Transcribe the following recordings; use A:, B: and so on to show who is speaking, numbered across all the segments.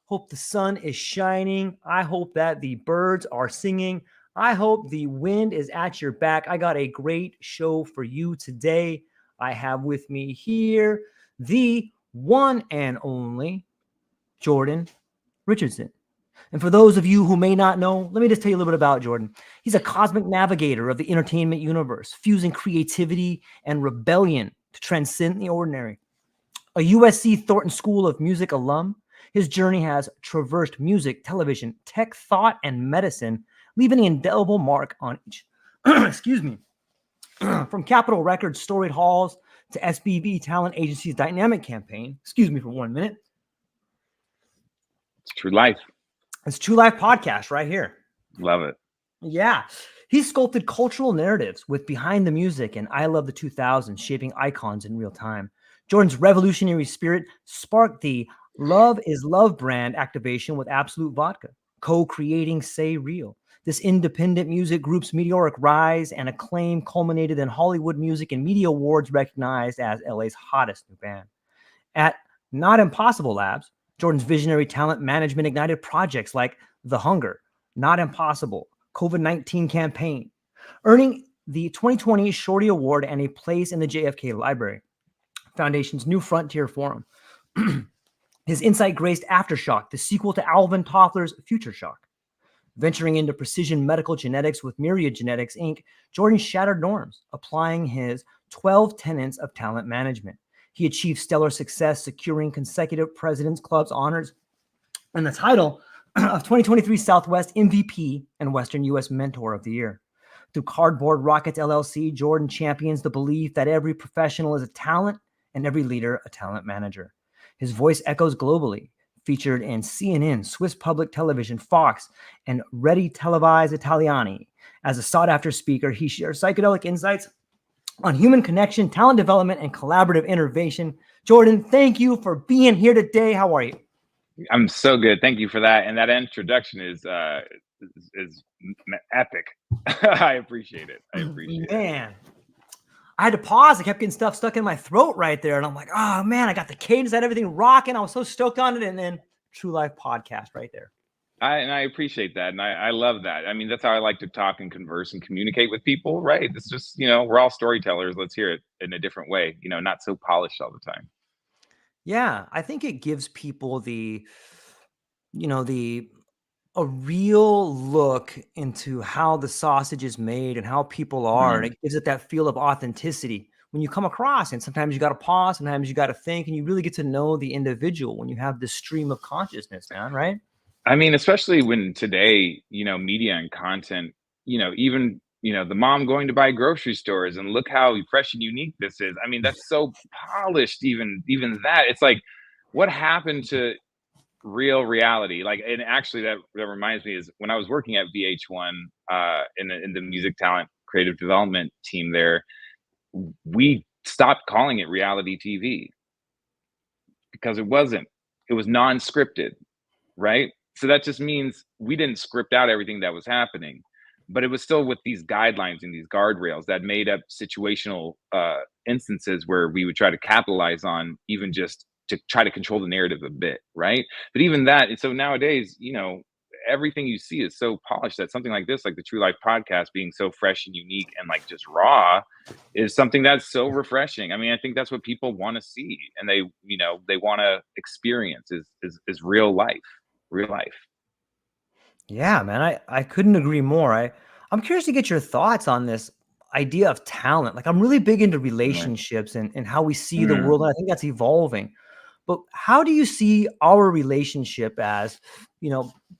A: Hope the sun is shining. I hope that the birds are singing. I hope the wind is at your back. I got a great show for you today. I have with me here the one and only Jordan Richardson. And for those of you who may not know, let me just tell you a little bit about Jordan. He's a cosmic navigator of the entertainment universe, fusing creativity and rebellion to transcend the ordinary. A USC Thornton School of Music alum, his journey has traversed music, television, tech, thought, and medicine, leaving an indelible mark on each. Excuse me. From Capitol Records' storied halls to SBV Talent Agency's dynamic campaign. Excuse me for 1 minute.
B: It's true life.
A: It's True Life podcast right here.
B: Love it.
A: Yeah. He's sculpted cultural narratives with Behind the Music and I Love the 2000s, shaping icons in real time. Jordan's revolutionary spirit sparked the Love is Love brand activation with Absolut Vodka, co-creating SayReal. This independent music group's meteoric rise and acclaim culminated in Hollywood Music and Media Awards, recognized as LA's hottest new band. At Not Impossible Labs, Jordan's visionary talent management ignited projects like The Hunger, Not Impossible, COVID-19 campaign, earning the 2020 Shorty Award and a place in the JFK Library Foundation's New Frontier Forum. His insight graced Aftershock, the sequel to Alvin Toffler's Future Shock. Venturing into precision medical genetics with Myriad Genetics, Inc., Jordan shattered norms, applying his 12 tenets of talent management. He achieved stellar success, securing consecutive President's Club's honors and the title of 2023 Southwest MVP and Western U.S. Mentor of the Year. Through Cardboard Rockets LLC, Jordan champions the belief that every professional is a talent and every leader a talent manager. His voice echoes globally, featured in CNN, Swiss Public Television, Fox, and Reti Televisione Italiane. As a sought-after speaker, he shares psychedelic insights on human connection, talent development, and collaborative innovation. Jordan, thank you for being here today. How are you?
B: I'm so good. Thank you for that. And that introduction is epic. I appreciate it.
A: Man. I had to pause. I kept getting stuff stuck in my throat right there. And I'm like, oh, man, I got the cadence, I had everything rocking. I was so stoked on it. And then True Life podcast right there.
B: I appreciate that. And I love that. I mean, that's how I like to talk and converse and communicate with people, right? It's just, we're all storytellers. Let's hear it in a different way, not so polished all the time.
A: Yeah, I think it gives people a real look into how the sausage is made and how people are. And it gives it that feel of authenticity when you come across. And sometimes you got to pause, sometimes you got to think, and you really get to know the individual when you have this stream of consciousness, man, right?
B: I mean, especially when today, media and content, even, the mom going to buy grocery stores and look how fresh and unique this is. I mean, that's so polished, even that. It's like, what happened to real reality? Like, and actually that reminds me is when I was working at VH1 in the music talent creative development team there, we stopped calling it reality TV because it was non-scripted, right? So that just means we didn't script out everything that was happening, but it was still with these guidelines and these guardrails that made up situational instances where we would try to capitalize on, even just to try to control the narrative a bit, right? But even that, and so nowadays, everything you see is so polished that something like this, like the True Life podcast, being so fresh and unique and like just raw, is something that's so refreshing. I mean, I think that's what people want to see, and they want to experience is real life.
A: Yeah, man, I couldn't agree more. I'm curious to get your thoughts on this idea of talent. Like, I'm really big into relationships and how we see the world, and I think that's evolving. But how do you see our relationship as,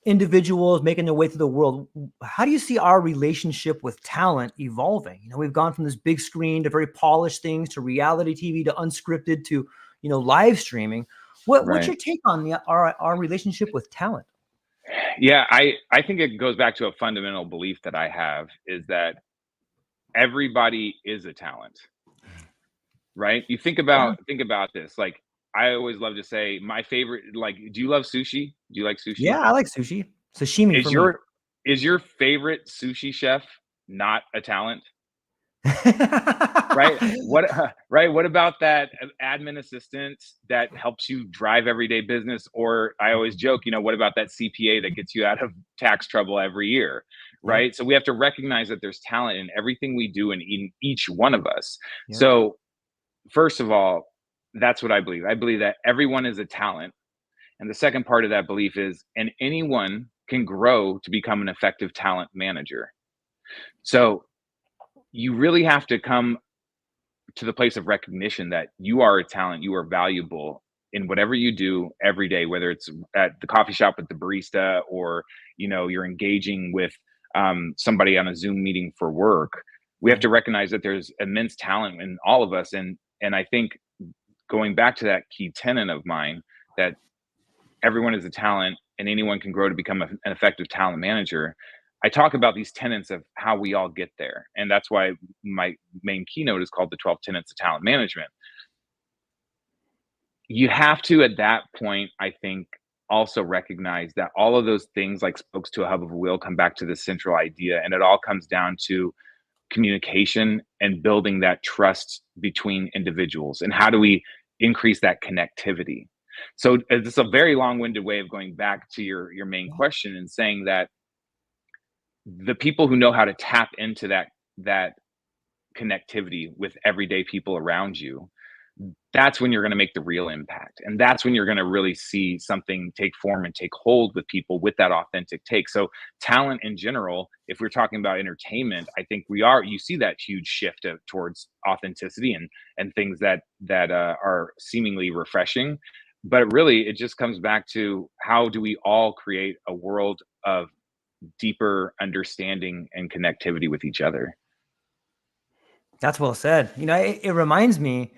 A: individuals making their way through the world? How do you see our relationship with talent evolving? We've gone from this big screen to very polished things, to reality TV, to unscripted, to, live streaming. What's your take on our relationship with talent?
B: Yeah, I think it goes back to a fundamental belief that I have, is that everybody is a talent, right? You think about this. Like, I always love to say my favorite, like, do you love sushi? Do you like sushi?
A: Yeah, I like sushi. Sashimi
B: Is your favorite sushi chef not a talent? Right? What right? What about that admin assistant that helps you drive everyday business? Or I always joke, what about that CPA that gets you out of tax trouble every year?
A: Yep.
B: Right? So we have to recognize that there's talent in everything we do and in each one of us.
A: Yep.
B: So first of all, that's what I believe. I believe that everyone is a talent. And the second part of that belief is, and anyone can grow to become an effective talent manager. So you really have to come to the place of recognition that you are a talent, you are valuable in whatever you do every day, whether it's at the coffee shop with the barista, or you're engaging with somebody on a Zoom meeting for work. We have
A: Right.
B: to recognize that there's immense talent in all of us, and I think going back to that key tenet of mine, that everyone is a talent and anyone can grow to become an effective talent manager. I talk about these tenets of how we all get there. And that's why my main keynote is called the 12 Tenets of Talent Management. You have to, at that point, I think, also recognize that all of those things, like spokes to a hub of a wheel, come back to the central idea. And it all comes down to communication and building that trust between individuals. And how do we increase that connectivity? So it's a very long-winded way of going back to your main question and saying that the people who know how to tap into that connectivity with everyday people around you, that's when you're going to make the real impact, and that's when you're going to really see something take form and take hold with people with that authentic take. So talent in general, if we're talking about entertainment, I think you see that huge shift towards authenticity and things that are seemingly refreshing. But really, it just comes back to, how do we all create a world of deeper understanding and connectivity with each other?
A: That's well said. It reminds me,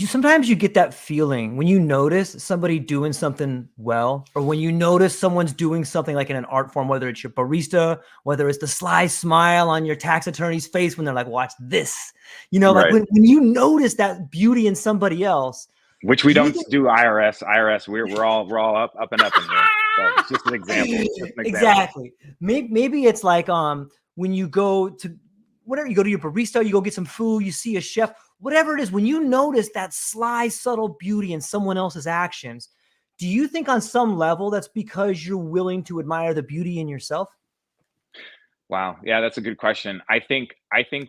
A: sometimes you get that feeling when you notice somebody doing something well, or when you notice someone's doing something like in an art form, whether it's your barista, whether it's the sly smile on your tax attorney's face when they're like, watch this, like
B: Right.
A: when you notice that beauty in somebody else.
B: Which we
A: Do you
B: don't
A: think
B: do. IRS, we're all up and up in here. But it's just an example. Just an example.
A: exactly? Maybe it's like when you go to whatever, you go to your barista, you go get some food, you see a chef, whatever it is, when you notice that sly, subtle beauty in someone else's actions, do you think on some level that's because you're willing to admire the beauty in yourself?
B: Wow. Yeah, that's a good question. I think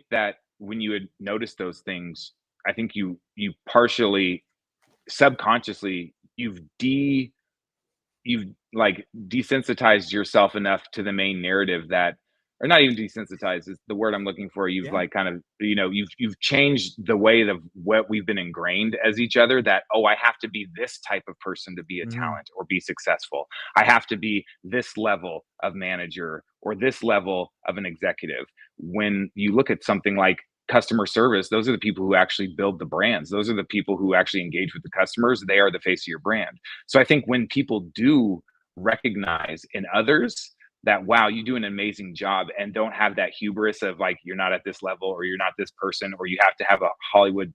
B: that when you had noticed those things, I think you partially, subconsciously, you've like desensitized yourself enough to the main narrative that, or not even desensitized is the word I'm looking for. You've
A: Yeah.
B: like kind of, you've changed the way of what we've been ingrained as each other, that, oh, I have to be this type of person to be a
A: Mhm.
B: talent or be successful. I have to be this level of manager or this level of an executive. When you look at something like customer service, those are the people who actually build the brands. Those are the people who actually engage with the customers. They are the face of your brand. So I think when people do recognize in others that, wow, you do an amazing job, and don't have that hubris of like, you're not at this level, or you're not this person, or you have to have a Hollywood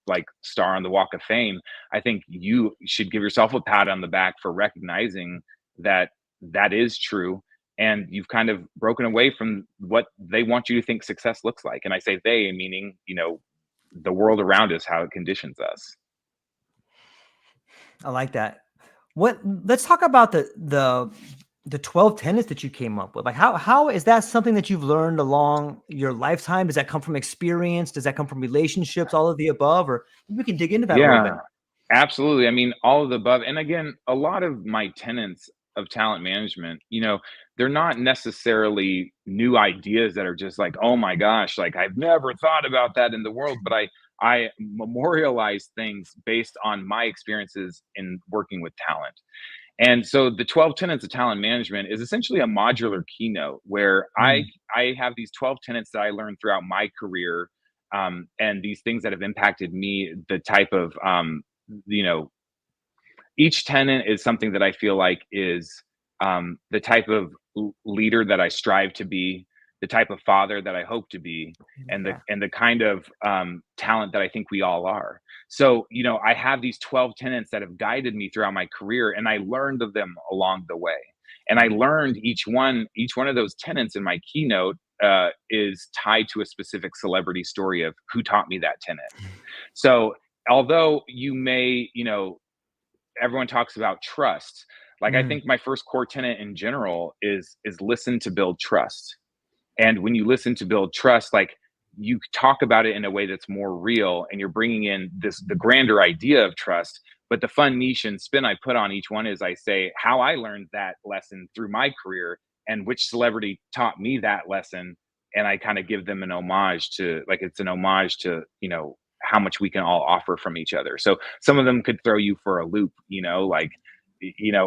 B: like star on the walk of fame, I think you should give yourself a pat on the back for recognizing that that is true. And you've kind of broken away from what they want you to think success looks like. And I say they, meaning, the world around us, how it conditions us.
A: I like that. Let's talk about the 12 tenets that you came up with. Like how is that something that you've learned along your lifetime? Does that come from experience? Does that come from relationships, all of the above? Or we can dig into that a little bit.
B: Yeah, absolutely. I mean, all of the above. And again, a lot of my tenets of talent management, they're not necessarily new ideas that are just like, oh my gosh, like I've never thought about that in the world, but I memorialize things based on my experiences in working with talent. And so the 12 tenets of talent management is essentially a modular keynote where I
A: Mm,
B: I have these 12 tenets that I learned throughout my career, and these things that have impacted me. The type of you know each tenant is something that I feel like is the type of leader that I strive to be, the type of father that I hope to be, and the
A: yeah.
B: and the kind of talent that I think we all are. So, I have these 12 tenants that have guided me throughout my career, and I learned of them along the way. And I
A: Mm,
B: learned each one of those tenants in my keynote is tied to a specific celebrity story of who taught me that tenet. So although you may, everyone talks about trust. Like, I think my first core tenet in general is listen to build trust. And when you listen to build trust, like, you talk about it in a way that's more real, and you're bringing in the grander idea of trust. But the fun niche and spin I put on each one is I say how I learned that lesson through my career and which celebrity taught me that lesson. And I kind of give them an homage to, like, it's an homage to, how much we can all offer from each other. So some of them could throw you for a loop, like,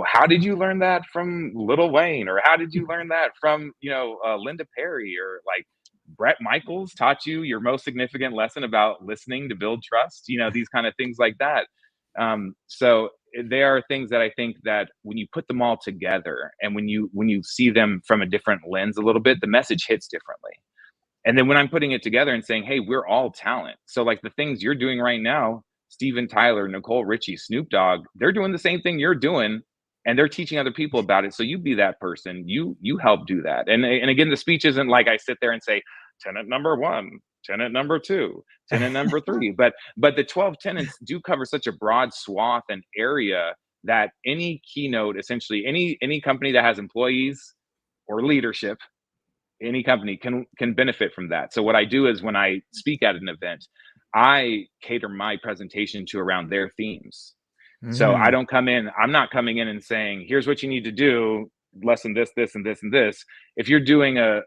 B: how did you learn that from Lil Wayne? Or how did you learn that from, Linda Perry? Or like, Brett Michaels taught you your most significant lesson about listening to build trust, these kind of things like that. So there are things that I think that when you put them all together, and when you see them from a different lens a little bit, the message hits differently. And then when I'm putting it together and saying, hey, we're all talent. So like the things you're doing right now, Steven Tyler, Nicole Richie, Snoop Dogg, they're doing the same thing you're doing, and they're teaching other people about it. So you be that person. You help do that. And again, the speech isn't like I sit there and say, tenet number 1, tenet number 2, tenet number 3. But the 12 tenets do cover such a broad swath and area that any keynote, essentially any company that has employees or leadership, any company can benefit from that. So what I do is when I speak at an event, I cater my presentation to around their themes. So I'm not coming in and saying, here's what you need to do, lesson this, this, and this, and this. If you're doing a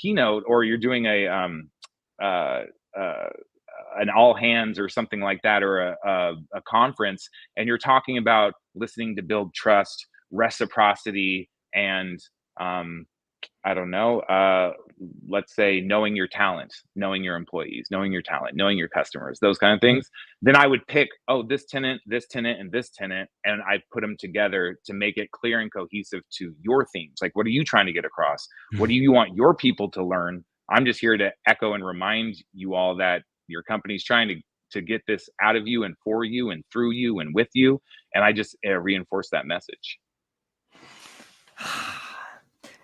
B: keynote, or you're doing an all hands or something like that, or a conference, and you're talking about listening to build trust, reciprocity, and let's say knowing your talent, knowing your employees, knowing your talent, knowing your customers, those kind of things, then I would pick, this tenant, and this tenant, and I put them together to make it clear and cohesive to your themes. Like, what are you trying to get across? What do you want your people to learn? I'm just here to echo and remind you all that your company's trying to get this out of you and for you and through you and with you. And I just reinforce that message.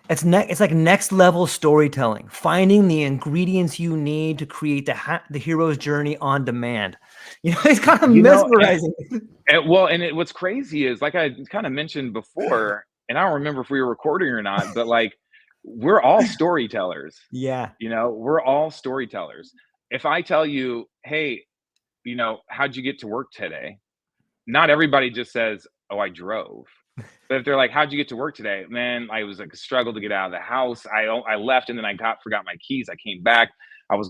A: It's like next level storytelling, finding the ingredients you need to create the hero's journey on demand. It's kind of mesmerizing.
B: What's crazy is, like I kind of mentioned before, and I don't remember if we were recording or not, but like, we're all storytellers.
A: Yeah.
B: We're all storytellers. If I tell you, hey, how'd you get to work today? Not everybody just says, oh, I drove. But if they're like, how'd you get to work today? Man, I was like a struggle to get out of the house. I left, and then I forgot my keys. I came back. I was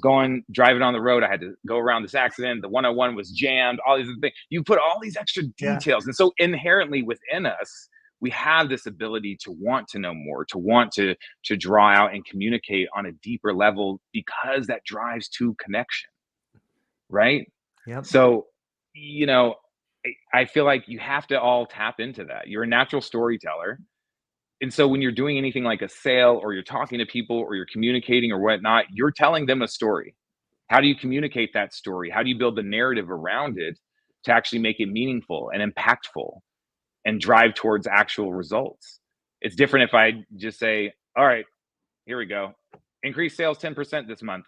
B: driving on the road. I had to go around this accident. The 101 was jammed. All these things. You put all these extra details. Yeah. And so inherently within us, we have this ability to want to know more, to want to draw out and communicate on a deeper level, because that drives to connection. Right?
A: Yep.
B: So, I feel like you have to all tap into that. You're a natural storyteller. And so when you're doing anything like a sale, or you're talking to people, or you're communicating or whatnot, you're telling them a story. How do you communicate that story? How do you build the narrative around it to actually make it meaningful and impactful and drive towards actual results? It's different if I just say, all right, here we go. Increase sales 10% this month.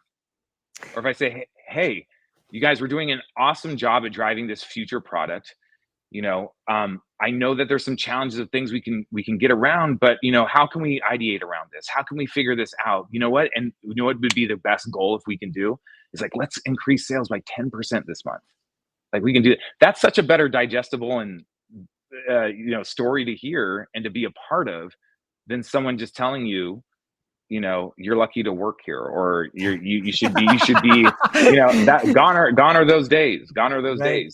B: Or if I say, hey, you guys were doing an awesome job at driving this future product. I know that there's some challenges of things we can get around, but how can we ideate around this? How can we figure this out? You know what? And what would be the best goal if we can do is, like, let's increase sales by 10% this month. Like, we can do it. That's such a better digestible and story to hear and to be a part of than someone just telling you, you're lucky to work here, or you should be, that gone are those days.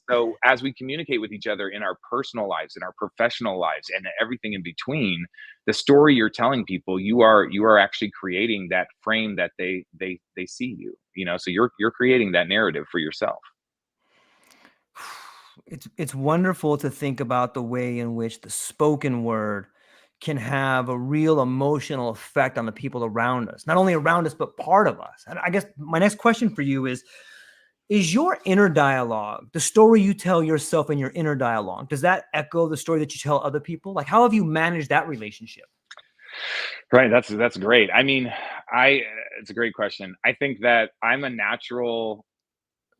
B: So as we communicate with each other in our personal lives, in our professional lives, and everything in between, the story you're telling people, you are actually creating that frame that they see you, so you're creating that narrative for yourself.
A: It's wonderful to think about the way in which the spoken word can have a real emotional effect on the people around us, not only around us, but part of us. And I guess my next question for you is your inner dialogue, the story you tell yourself in your inner dialogue, does that echo the story that you tell other people? Like, how have you managed that relationship?
B: Right, that's great. I mean, I it's a great question. I think that I'm a natural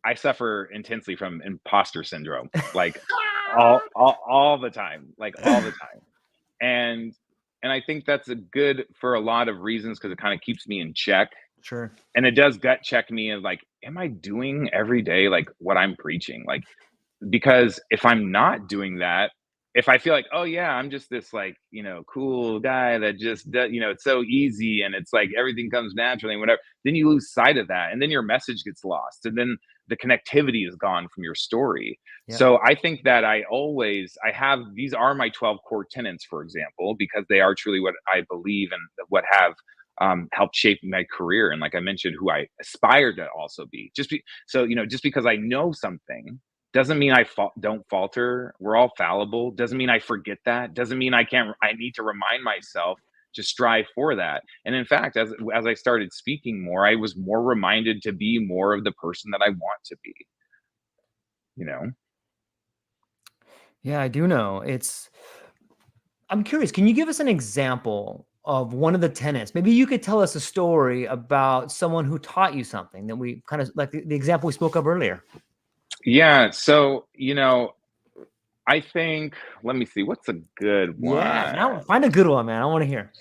B: I suffer intensely from imposter syndrome, like, all the time, like, all the time. And I think that's a good for a lot of reasons because it kinda keeps me in check,
A: Sure.
B: and it does gut check me of, like, "Am I doing every day, like, what I'm preaching?" Like, because if I'm not doing that, if I feel like, oh yeah, I'm just this like, cool guy that just does, it's so easy and it's like everything comes naturally and whatever, then you lose sight of that. And then your message gets lost. And then the connectivity is gone from your story.
A: Yeah.
B: So I think that I have, these are my 12 core tenets, for example, because they are truly what I believe and what have helped shape my career. And like I mentioned, who I aspire to also be. Just because I know something doesn't mean don't falter. We're all fallible. Doesn't mean I forget that. Doesn't mean I can't. I need to remind myself to strive for that. And in fact, as I started speaking more, I was more reminded to be more of the person that I want to be. You know.
A: Yeah, I do know. I'm curious, can you give us an example of one of the tenants? Maybe you could tell us a story about someone who taught you something that we kind of like the example we spoke of earlier.
B: Yeah. So I think. Let me see. What's a good
A: Yeah,
B: one?
A: now find a good one, man. I want to hear.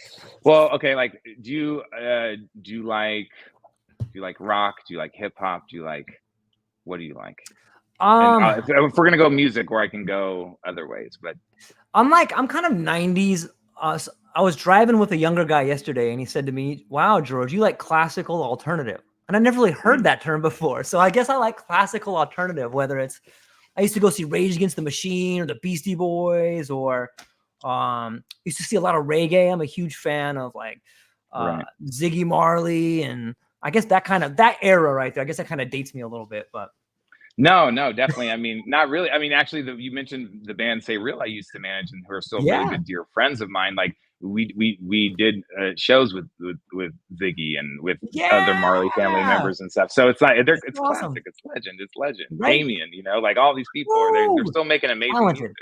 B: Well, okay. Like, do you like rock? Do you like hip hop? What do you like? And
A: Um,
B: if we're gonna go music, or I can go other ways, but
A: I'm kind of 90s. I was driving with a younger guy yesterday, and he said to me, "Wow, George, you like classical alternative." And I never really heard
B: mm,
A: that term before. So I guess I like classical alternative, whether it's I used to go see Rage Against the Machine or the Beastie Boys, or used to see a lot of reggae. I'm a huge fan of like
B: right.
A: Ziggy Marley, and I guess that era right there. I guess that kind of dates me a little bit, but
B: No, no, definitely. I mean, not really. I mean, actually, you mentioned the band SayReal I used to manage, and who are still really
A: yeah,
B: good dear friends of mine. Like we did shows with Ziggy and with other Marley family
A: yeah,
B: members and stuff. So it's not it's
A: awesome,
B: classic. It's legend. It's legend.
A: right?
B: Damien, like all these people are they're
A: Woo!
B: still making amazing music.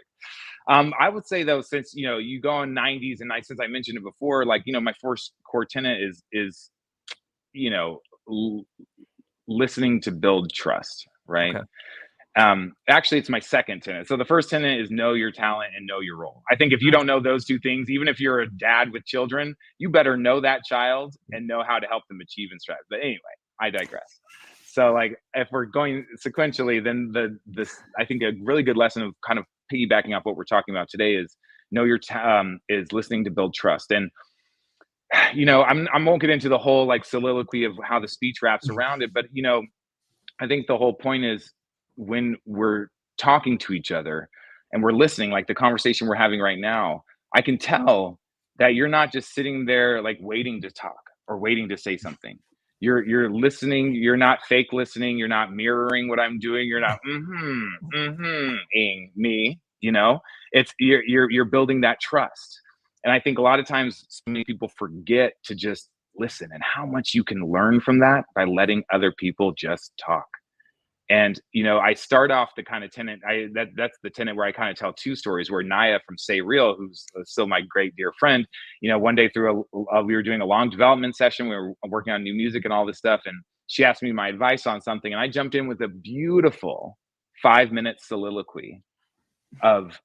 A: Talented.
B: I would say though, since you go in '90s, and since I mentioned it before, like my first core tenet is you know l- listening to build trust, right?
A: Okay.
B: Actually, it's my second tenet. So the first tenet is know your talent and know your role. I think if you
A: Nice.
B: don't know those two things, even if you're a dad with children, you better know that child and know how to help them achieve and strive. But anyway, I digress. So like if we're going sequentially, then this I think a really good lesson of kind of piggybacking off what we're talking about today is know is listening to build trust. And I won't get into the whole like soliloquy of how the speech wraps around it, but I think the whole point is when we're talking to each other and we're listening, like the conversation we're having right now, I can tell that you're not just sitting there like waiting to talk or waiting to say something. You're listening. You're not fake listening. You're not mirroring what I'm doing. You're not ing me. It's you're building that trust. And I think a lot of times so many people forget to just listen and how much you can learn from that by letting other people just talk. And I start off the kind of tenant. That's the tenant where I kind of tell two stories. Where Naya from SayReal, who's still my great dear friend, one day we were doing a long development session. We were working on new music and all this stuff, and she asked me my advice on something, and I jumped in with a beautiful 5 minute soliloquy of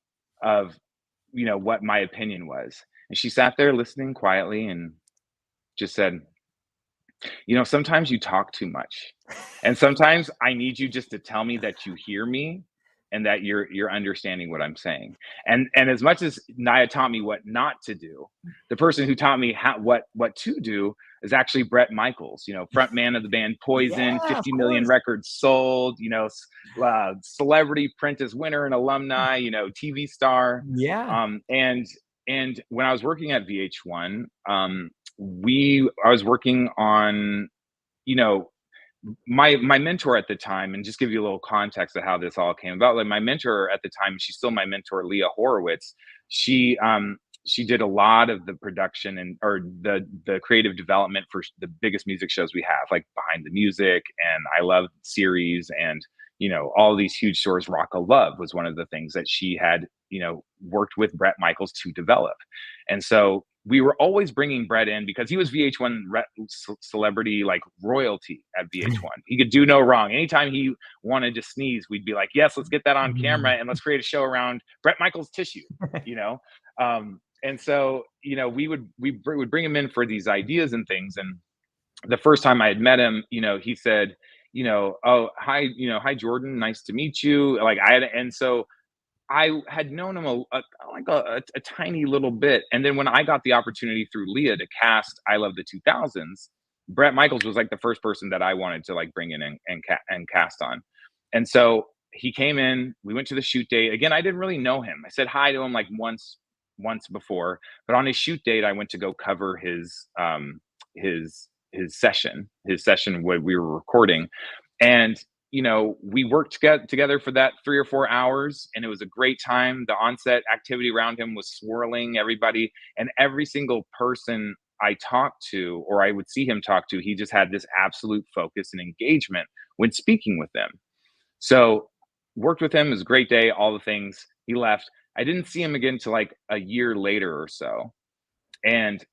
B: what my opinion was, and she sat there listening quietly and just said, sometimes you talk too much. And sometimes I need you just to tell me that you hear me and that you're understanding what I'm saying. And as much as Naya taught me what not to do, the person who taught me what to do is actually Brett Michaels, front man of the band Poison,
A: Yeah, of
B: 50 million
A: course.
B: records sold, celebrity Prentice winner and alumni, TV star.
A: Yeah.
B: And when I was working at VH1, I was working on, you know, my mentor at the time, and just give you a little context of how this all came about. Like my mentor at the time, she's still my mentor, Leah Horowitz. She did a lot of the production or the creative development for the biggest music shows we have, like Behind the Music and I Love series, and all these huge stores. Rock of Love was one of the things that she had worked with Brett Michaels to develop. And so we were always bringing Brett in because he was VH1 celebrity, like royalty at VH1. He could do no wrong. Anytime he wanted to sneeze, we'd be like, yes, let's get that on camera and let's create a show around Brett Michaels tissue, you know? And so, you know, we would bring him in for these ideas and things. And the first time I had met him, you know, he said, you know, oh, hi, you know, hi, Jordan, nice to meet you. Like and so I had known him a tiny little bit. And then when I got the opportunity through Leah to cast I Love the 2000s, Brett Michaels was like the first person that I wanted to like bring in and cast on. And so he came in, we went to the shoot date. Again, I didn't really know him. I said hi to him like once before, but on his shoot date, I went to go cover his session where we were recording. And you know, we worked together for that 3 or 4 hours, and it was a great time. The onset activity around him was swirling everybody, and every single person I talked to, or I would see him talk to, he just had this absolute focus and engagement when speaking with them. So worked with him. It was a great day, all the things. He left. I didn't see him again till like a year later or so. And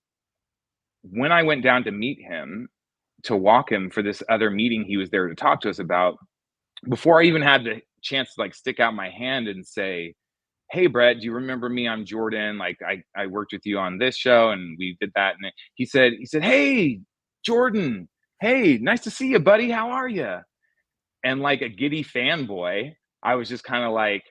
B: when I went down to meet him, to walk him for this other meeting he was there to talk to us about, before I even had the chance to like stick out my hand and say, hey, Brett, do you remember me? I'm Jordan. Like I worked with you on this show and we did that. And he said, hey, Jordan, hey, nice to see you, buddy. How are you? And like a giddy fanboy, I was just kind of like,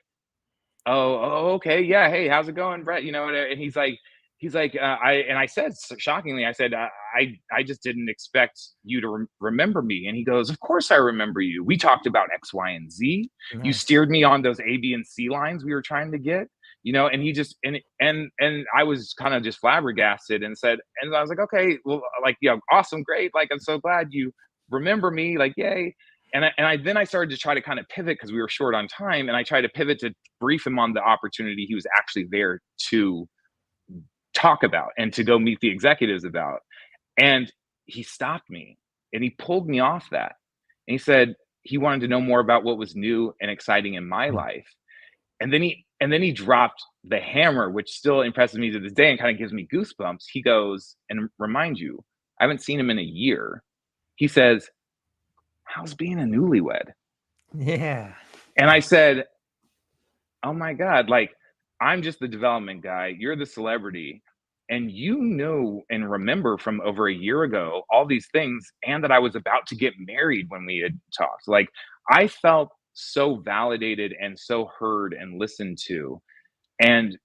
B: oh, okay. Yeah. Hey, how's it going, Brett? You know, and he's like, I said, shockingly, I said, I just didn't expect you to remember me. And he goes, of course I remember you. We talked about X, Y, and Z. Nice. You steered me on those A, B, and C lines we were trying to get, you know, and he just, and I was kind of just flabbergasted and said, and I was like, okay, well, like, yeah, awesome. Great. Like, I'm so glad you remember me, like, yay. And then I started to try to kind of pivot because we were short on time. And I tried to pivot to brief him on the opportunity he was actually there to talk about and to go meet the executives about. And he stopped me and he pulled me off that. And he said he wanted to know more about what was new and exciting in my life. And then he dropped the hammer, which still impresses me to this day and kind of gives me goosebumps. He goes, and remind you, I haven't seen him in a year. He says, how's being a newlywed?
A: Yeah.
B: And I said, oh my God, like, I'm just the development guy. You're the celebrity. And you know and remember from over a year ago all these things, and that I was about to get married when we had talked. Like, I felt so validated and so heard and listened to. And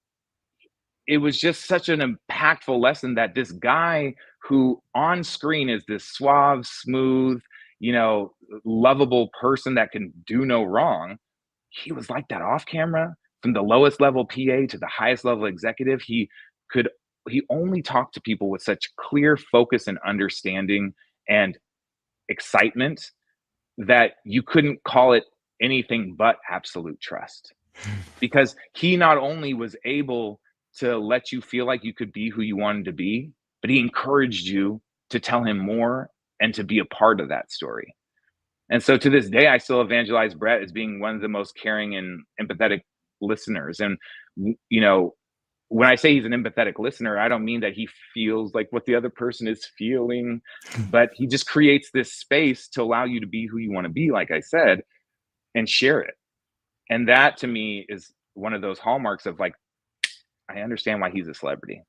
B: it was just such an impactful lesson that this guy who on screen is this suave, smooth, you know, lovable person that can do no wrong, he was like that off camera. From the lowest level PA to the highest level executive, he only talked to people with such clear focus and understanding and excitement that you couldn't call it anything but absolute trust. Because he not only was able to let you feel like you could be who you wanted to be, but he encouraged you to tell him more and to be a part of that story. And so to this day, I still evangelize Brett as being one of the most caring and empathetic listeners. And, you know, when I say he's an empathetic listener, I don't mean that he feels like what the other person is feeling, but he just creates this space to allow you to be who you want to be, like I said, and share it. And that to me is one of those hallmarks of like, I understand why he's a celebrity.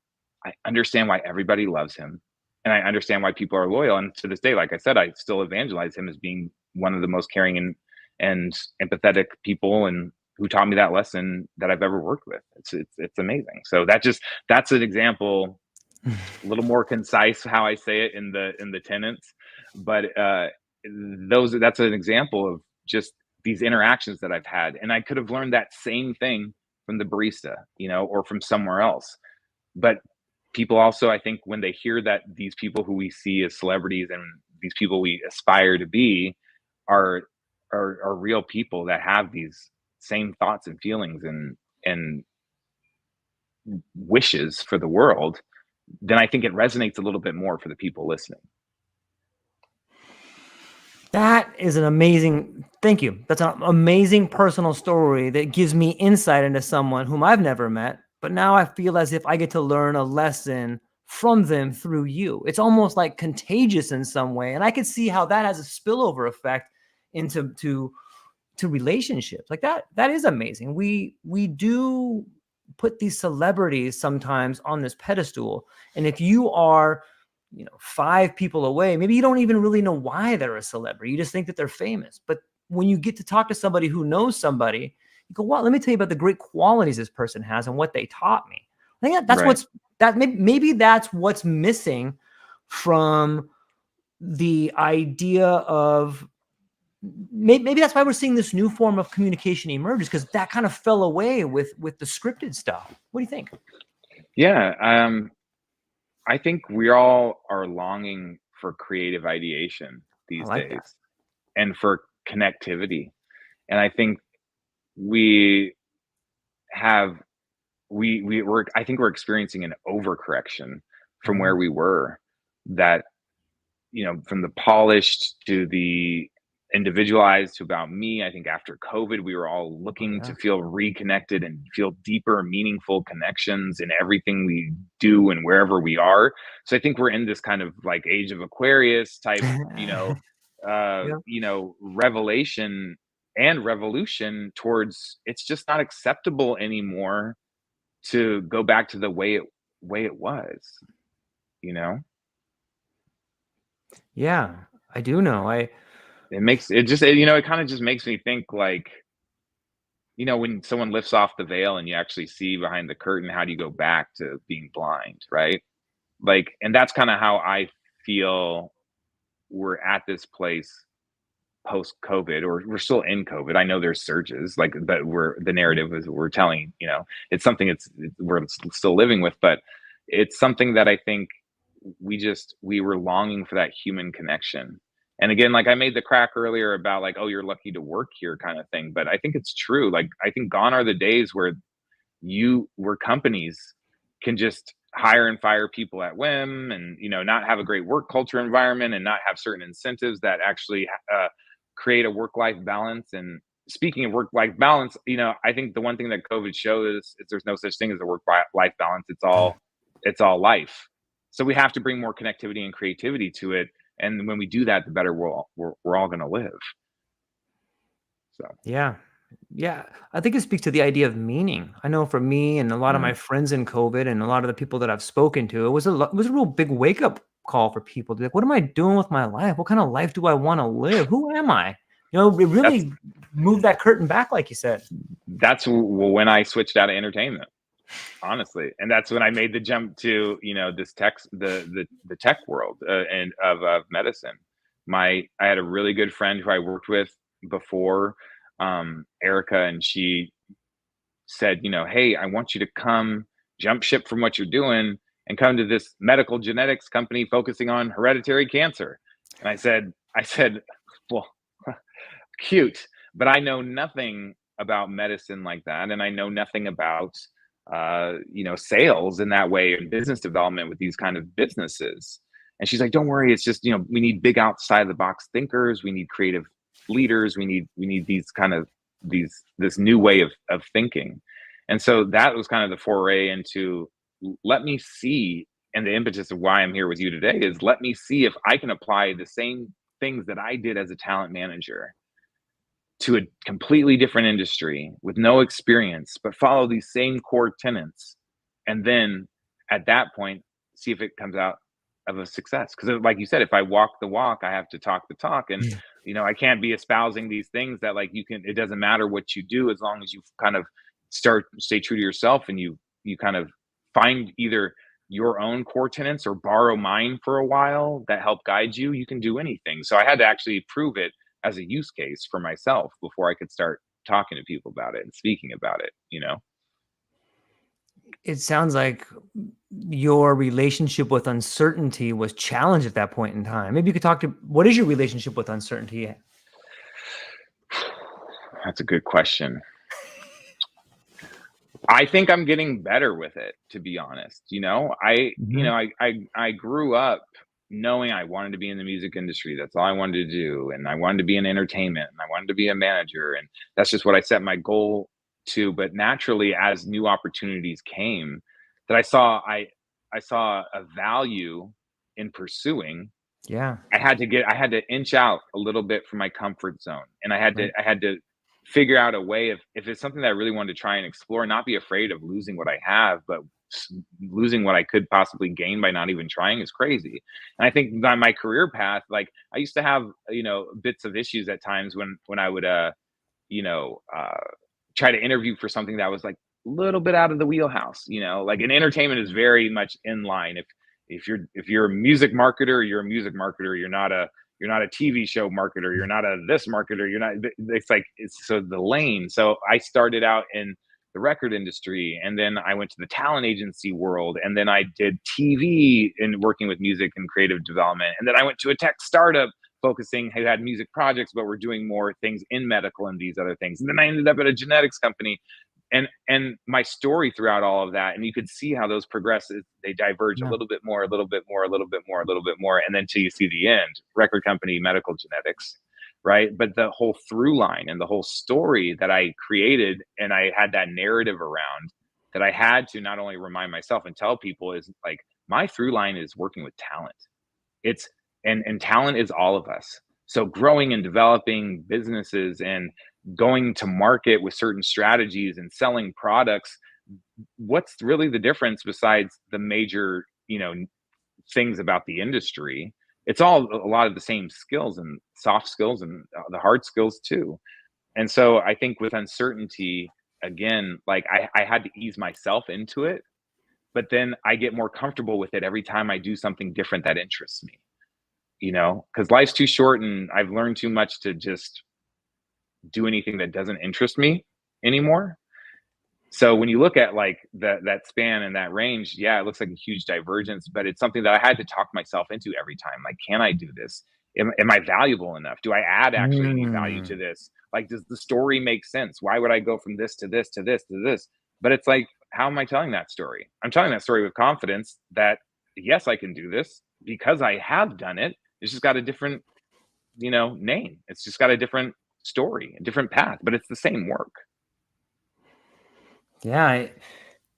B: I understand why everybody loves him. And I understand why people are loyal. And to this day, like I said, I still evangelize him as being one of the most caring and empathetic people, and who taught me that lesson that I've ever worked with. It's amazing. So that's an example, a little more concise how I say it in the tenets, but that's an example of just these interactions that I've had. And I could have learned that same thing from the barista, you know, or from somewhere else. But people also, I think, when they hear that these people who we see as celebrities and these people we aspire to be are real people that have these same thoughts and feelings and wishes for the world, then I think it resonates a little bit more for the people listening.
A: That is an amazing, thank you. That's an amazing personal story that gives me insight into someone whom I've never met, but now I feel as if I get to learn a lesson from them through you. It's almost like contagious in some way. And I could see how that has a spillover effect into relationships. Like that is amazing. We do put these celebrities sometimes on this pedestal. And if you are, 5 people away, maybe you don't even really know why they're a celebrity. You just think that they're famous. But when you get to talk to somebody who knows somebody, you go, wow, let me tell you about the great qualities this person has and what they taught me. I think that's maybe that's what's missing from the idea of maybe that's why we're seeing this new form of communication emerge, because that kind of fell away with the scripted stuff. What do you think?
B: Yeah, I think we all are longing for creative ideation these
A: Like
B: days
A: that.
B: and for connectivity. And I think we have we're I think we're experiencing an overcorrection from where we were, that from the polished to the individualized to about me. I think after COVID, we were all looking to feel reconnected and feel deeper, meaningful connections in everything we do and wherever we are. So I think we're in this kind of like age of Aquarius type,
A: Yeah.
B: revelation and revolution towards it's just not acceptable anymore to go back to the way it was, you know?
A: Yeah, I do know.
B: It kind of just makes me think like, when someone lifts off the veil and you actually see behind the curtain, how do you go back to being blind, right? Like, and that's kind of how I feel we're at this place post COVID, or we're still in COVID. I know there's surges, like, but the narrative is we're telling, it's something we're still living with, but it's something that I think we were longing for, that human connection. And again, like I made the crack earlier about like, oh, you're lucky to work here kind of thing. But I think it's true. Like, I think gone are the days where companies can just hire and fire people at whim, and not have a great work culture environment, and not have certain incentives that actually create a work-life balance. And speaking of work-life balance, I think the one thing that COVID shows is there's no such thing as a work-life balance. It's all life. So we have to bring more connectivity and creativity to it. And when we do that, the better we're all going to live. So
A: Yeah. Yeah. I think it speaks to the idea of meaning. I know for me and a lot of my friends in COVID and a lot of the people that I've spoken to, it was a real big wake up call for people to be like, what am I doing with my life? What kind of life do I want to live? Who am I? It really moved that curtain back, like you said.
B: That's when I switched out of entertainment, honestly. And that's when I made the jump to, this the tech world, and of medicine. I had a really good friend who I worked with before, Erica, and she said, hey, I want you to come jump ship from what you're doing and come to this medical genetics company focusing on hereditary cancer. And I said, well, cute, but I know nothing about medicine like that, and I know nothing about sales in that way, and business development with these kind of businesses. And she's like, don't worry, it's just, we need big outside the box thinkers, we need creative leaders, we need these kind of this new way of thinking. And so that was kind of the foray into, let me see, and the impetus of why I'm here with you today is, let me see if I can apply the same things that I did as a talent manager to a completely different industry with no experience, but follow these same core tenets. And then at that point, see if it comes out of a success. Because like you said, if I walk the walk, I have to talk the talk. And, I can't be espousing these things that like it doesn't matter what you do, as long as you kind of stay true to yourself, and you kind of find either your own core tenets or borrow mine for a while that help guide you, you can do anything. So I had to actually prove it as a use case for myself before I could start talking to people about it and speaking about it.
A: It sounds like your relationship with uncertainty was challenged at that point in time. Maybe you could talk to, what is your relationship with uncertainty?
B: That's a good question. I think I'm getting better with it, to be honest. I grew up knowing I wanted to be in the music industry. That's all I wanted to do. And I wanted to be in entertainment, and I wanted to be a manager. And that's just what I set my goal to. But naturally, as new opportunities came that I saw, a value in pursuing,
A: Yeah.
B: I had to inch out a little bit from my comfort zone. And
A: Right.
B: I had to figure out a way of, if it's something that I really wanted to try and explore, not be afraid of losing what I have, but losing what I could possibly gain by not even trying is crazy. And I think my career path, like I used to have, bits of issues at times when I would, you know, uh, try to interview for something that was like a little bit out of the wheelhouse. Like an entertainment is very much in line. If you're a music marketer, you're a music marketer. You're not a TV show marketer. You're not a this marketer. You're not. It's like it's so the lane. So I started out in the record industry, and then I went to the talent agency world, and then I did TV and working with music and creative development, and then I went to a tech startup focusing who had music projects, but we're doing more things in medical and these other things. And then I ended up at a genetics company. And my story throughout all of that, and you could see how those progress, they diverge a
A: Yeah.
B: little bit more, a little bit more, a little bit more, a little bit more, and then till you see the end, record company, medical genetics, right? But the whole through line and the whole story that I created, and I had that narrative around, that I had to not only remind myself and tell people, is like, my through line is working with talent. It's and talent is all of us. So growing and developing businesses and going to market with certain strategies and selling products, what's really the difference besides the major, things about the industry? It's all a lot of the same skills and soft skills and the hard skills too. And so I think with uncertainty, again, like I had to ease myself into it, but then I get more comfortable with it every time I do something different that interests me, because life's too short and I've learned too much to just do anything that doesn't interest me anymore. So when you look at like that span and that range, yeah, it looks like a huge divergence, but it's something that I had to talk myself into every time. Like, can I do this? Am I valuable enough? Do I add actually any value to
A: Mm.
B: this? Like, does the story make sense? Why would I go from this to this to this to this? But it's like, how am I telling that story? I'm telling that story with confidence that yes, I can do this because I have done it. It's just got a different, name. It's just got a different story, a different path, but it's the same work.
A: Yeah.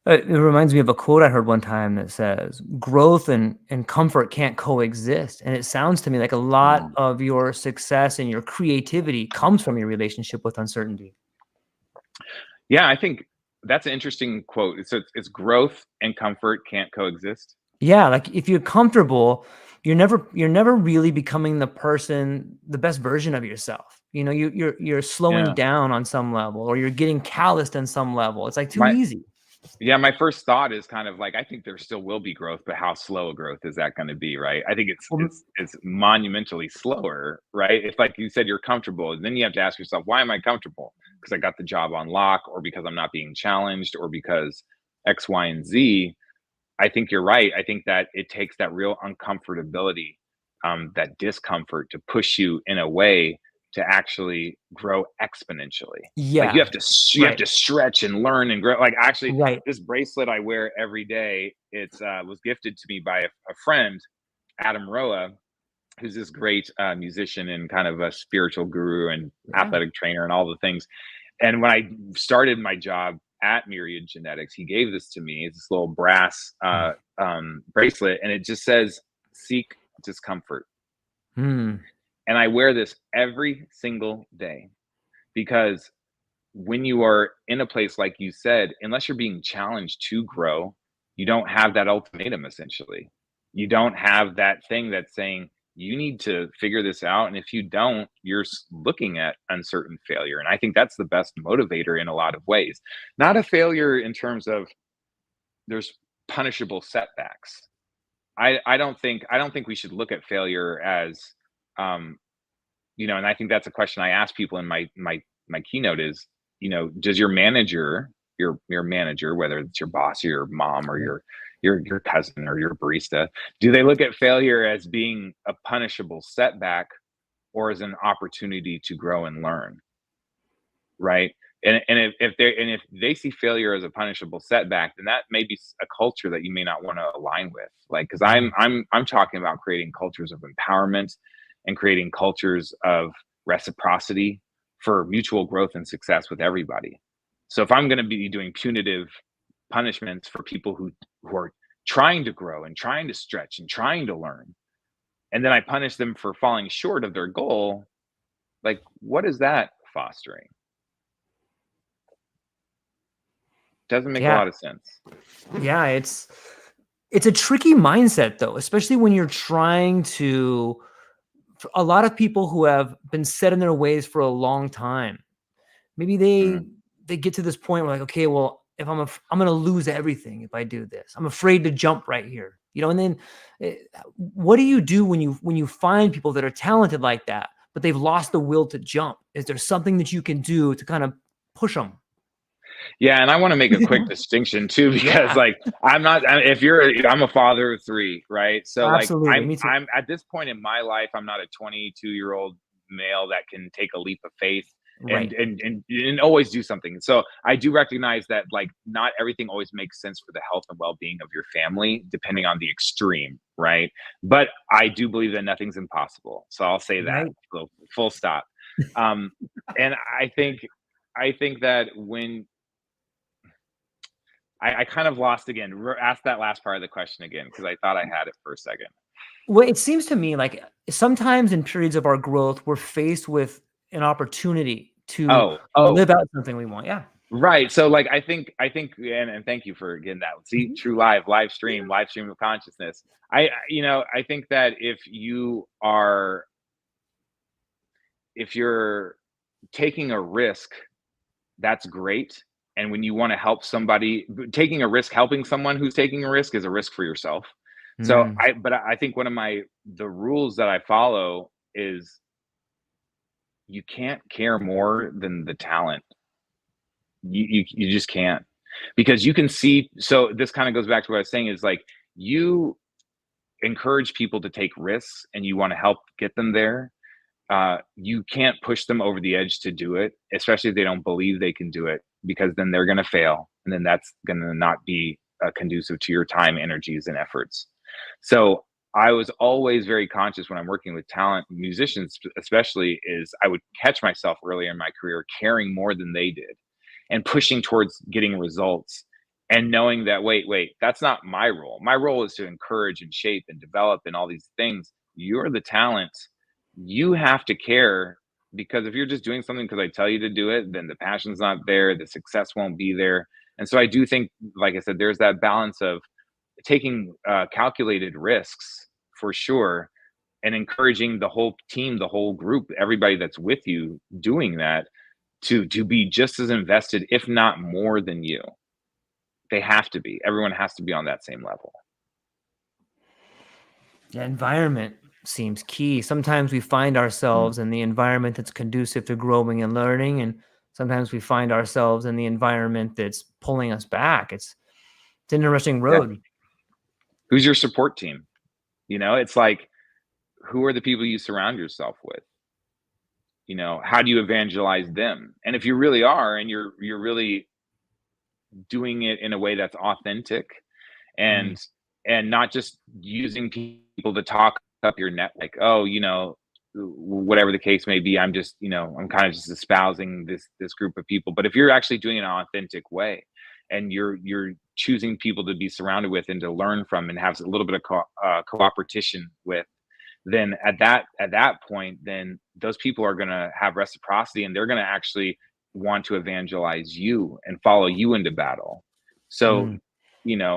A: It reminds me of a quote I heard one time that says, growth and comfort can't coexist. And it sounds to me like a lot
B: Mm.
A: of your success and your creativity comes from your relationship with uncertainty.
B: Yeah, I think that's an interesting quote. It's growth and comfort can't coexist.
A: Yeah, like if you're comfortable, you're never really becoming the best version of yourself. You're slowing
B: Yeah.
A: down on some level, or you're getting calloused on some level. It's like too
B: My
A: easy.
B: my first thought is kind of like, I think there still will be growth, but how slow a growth is that going to be, right? I think it's
A: Well,
B: it's it's monumentally slower, right? If like you said, you're comfortable, and then you have to ask yourself, why am I comfortable? Because I got the job on lock, or because I'm not being challenged, or because X, Y, and Z. I think you're right. I think that it takes that real uncomfortability, that discomfort to push you in a way to actually grow exponentially. Like
A: yeah,
B: you have
A: right,
B: to stretch and learn and grow. Like actually,
A: right.
B: this bracelet I wear every day, it's was gifted to me by a friend, Adam Roa, who's this great musician and kind of a spiritual guru and
A: Yeah.
B: athletic trainer and all the things. And when I started my job at Myriad Genetics, he gave this to me. It's this little brass bracelet, and it just says "Seek discomfort."
A: Hmm.
B: And I wear this every single day because when you are in a place like you said, unless you're being challenged to grow, you don't have that ultimatum. Essentially, you don't have that thing that's saying you need to figure this out, and if you don't, you're looking at uncertain failure. And I think that's the best motivator in a lot of ways. Not a failure in terms of there's punishable setbacks. I don't think we should look at failure as um and I think that's a question I ask people in my keynote is, does your manager, your manager, whether it's your boss or your mom or
A: Yeah.
B: your cousin or your barista, do they look at failure as being a punishable setback or as an opportunity to grow and learn? Right. And if they see failure as a punishable setback, then that may be a culture that you may not want to align with. Like, because
A: Yeah.
B: I'm talking about creating cultures of empowerment and creating cultures of reciprocity for mutual growth and success with everybody. So if I'm going to be doing punitive punishments for people who are trying to grow and trying to stretch and trying to learn, and then I punish them for falling short of their goal, like, what is that fostering? Doesn't make a
A: Yeah.
B: lot of sense.
A: Yeah, it's a tricky mindset though, especially when you're trying to for a lot of people who have been set in their ways for a long time. Maybe
B: Mm.
A: they get to this point where like, okay, well, if I'm going to lose everything if I do this. I'm afraid to jump right here. And then what do you do when you find people that are talented like that, but they've lost the will to jump? Is there something that you can do to kind of push them?
B: Yeah, and I wanna make a quick distinction too, because,
A: Yeah,
B: like, I'm a father of 3, right? So, like,
A: absolutely.
B: I'm
A: Me too.
B: I'm at this point in my life, I'm not a 22-year-old male that can take a leap of faith and
A: Right.
B: always do something. So, I do recognize that, like, not everything always makes sense for the health and well-being of your family, depending on the extreme, right? But I do believe that nothing's impossible, so I'll say that,
A: Right.
B: full stop. Um, and I think that when I kind of lost again. Ask that last part of the question again because I thought I had it for a second.
A: Well, it seems to me like sometimes in periods of our growth, we're faced with an opportunity to
B: Oh,
A: live out something we want. Yeah.
B: right. So like and thank you for getting that. See,
A: Mhm.
B: true live stream of consciousness. I think that if you're taking a risk, that's great. And when you want to help somebody, taking a risk, helping someone who's taking a risk is a risk for yourself. So
A: Mm,
B: I think one of the rules that I follow is you can't care more than the talent. You just can't, because you can see. So this kind of goes back to what I was saying is like you encourage people to take risks and you want to help get them there. You can't push them over the edge to do it, especially if they don't believe they can do it, because then they're going to fail. And then that's going to not be conducive to your time, energies, and efforts. So I was always very conscious when I'm working with talent musicians, especially, is I would catch myself earlier in my career caring more than they did and pushing towards getting results and knowing that, wait, that's not my role. My role is to encourage and shape and develop and all these things. You're the talent, you have to care, because if you're just doing something because I tell you to do it, then the passion's not there, the success won't be there. And so I do think, like I said, there's that balance of taking calculated risks for sure, and encouraging the whole team, the whole group, everybody that's with you doing that to be just as invested, if not more than you. They have to be. Everyone has to be on that same level.
A: yeah, environment seems key. Sometimes we find
B: Mm.
A: ourselves in the environment that's conducive to growing and learning, and sometimes we find ourselves in the environment that's pulling us back. It's an interesting
B: Yeah.
A: road.
B: Who's your support team? It's like, who are the people you surround yourself with? How do you evangelize them? And if you really are, and you're really doing it in a way that's authentic,
A: Mm,
B: and not just using people to talk up your net, like, oh, whatever the case may be, I'm kind of just espousing this group of people. But if you're actually doing it in an authentic way, and you're choosing people to be surrounded with and to learn from and have a little bit of cooperation with, then at that point, then those people are going to have reciprocity, and they're going to actually want to evangelize you and follow you into battle. So,
A: mm.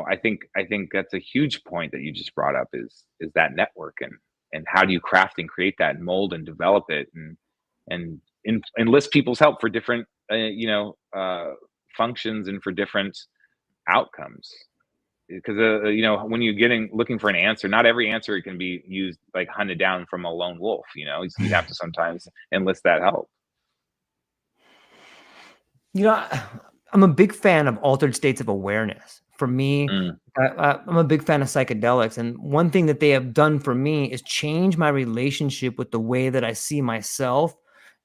B: I think that's a huge point that you just brought up, is that network, and how do you craft and create that and mold and develop it, and enlist people's help for different functions and for different outcomes. Because when you're looking for an answer, not every answer can be used, like, hunted down from a lone wolf. You have to sometimes enlist that help.
A: You know, I'm a big fan of altered states of awareness. For me,
B: Mm,
A: I'm a big fan of psychedelics, and one thing that they have done for me is change my relationship with the way that I see myself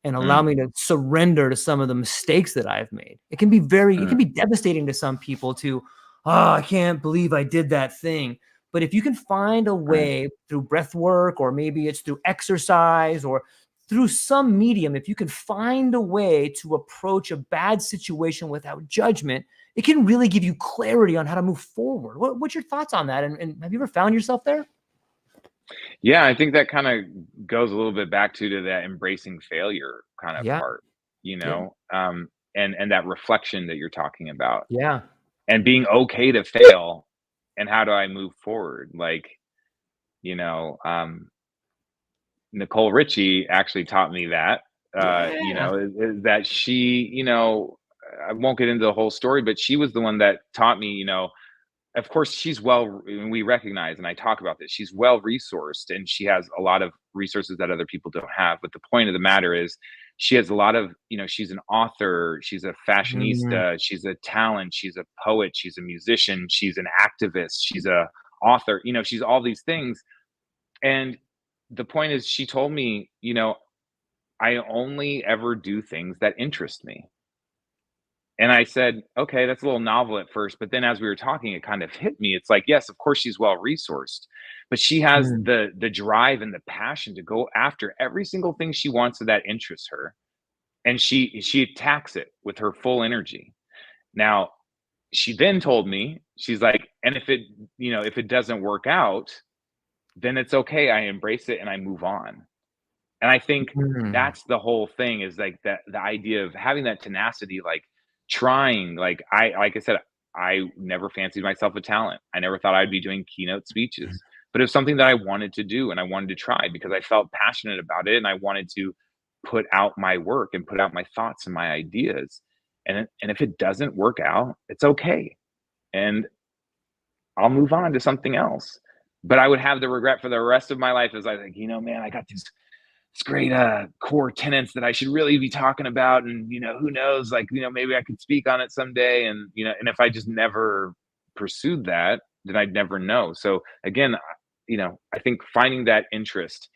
A: and allow
B: mm,
A: me to surrender to some of the mistakes that I've made. It can
B: mm,
A: be devastating to some people to, oh, I can't believe I did that thing. But if you can find a
B: right.
A: way through breath work, or maybe it's through exercise, or through some medium, if you can find a way to approach a bad situation without judgment, it can really give you clarity on how to move forward. What's your thoughts on that? And have you ever found yourself there?
B: Yeah, I think that kind of goes a little bit back to that embracing failure kind of
A: Yeah.
B: part,
A: Yeah.
B: and that reflection that you're talking about,
A: Yeah.
B: and being okay to fail, and how do I move forward? Like, you know, Nicole Richie actually taught me that,
A: Yeah.
B: is that she, I won't get into the whole story, but she was the one that taught me, of course, and we recognize, and I talk about this, she's well resourced and she has a lot of resources that other people don't have. But the point of the matter is, she has a lot of, she's an author, she's a
A: Mm,
B: fashionista, she's a talent, she's a poet, she's a musician, she's an activist, she's a author, she's all these things. And the point is, she told me, I only ever do things that interest me. And I said, "Okay, that's a little novel at first," but then as we were talking, it kind of hit me. It's like, yes, of course she's well resourced, but she has
A: mm,
B: the drive and the passion to go after every single thing she wants that interests her, and she attacks it with her full energy. Now, she then told me, she's like, "And if it doesn't work out, then it's okay. I embrace it and I move on." And I think
A: mm.
B: that's the whole thing, is like that the idea of having that tenacity, like trying, like I said, I never fancied myself a talent. I never thought I'd be doing keynote speeches, but it was something that I wanted to do and I wanted to try because I felt passionate about it and I wanted to put out my work and put out my thoughts and my ideas. And if it doesn't work out, it's okay. And I'll move on to something else. But I would have the regret for the rest of my life as I think, man, I got these great core tenets that I should really be talking about. And, who knows, like, maybe I could speak on it someday. And, and if I just never pursued that, then I'd never know. So again, I think finding that interest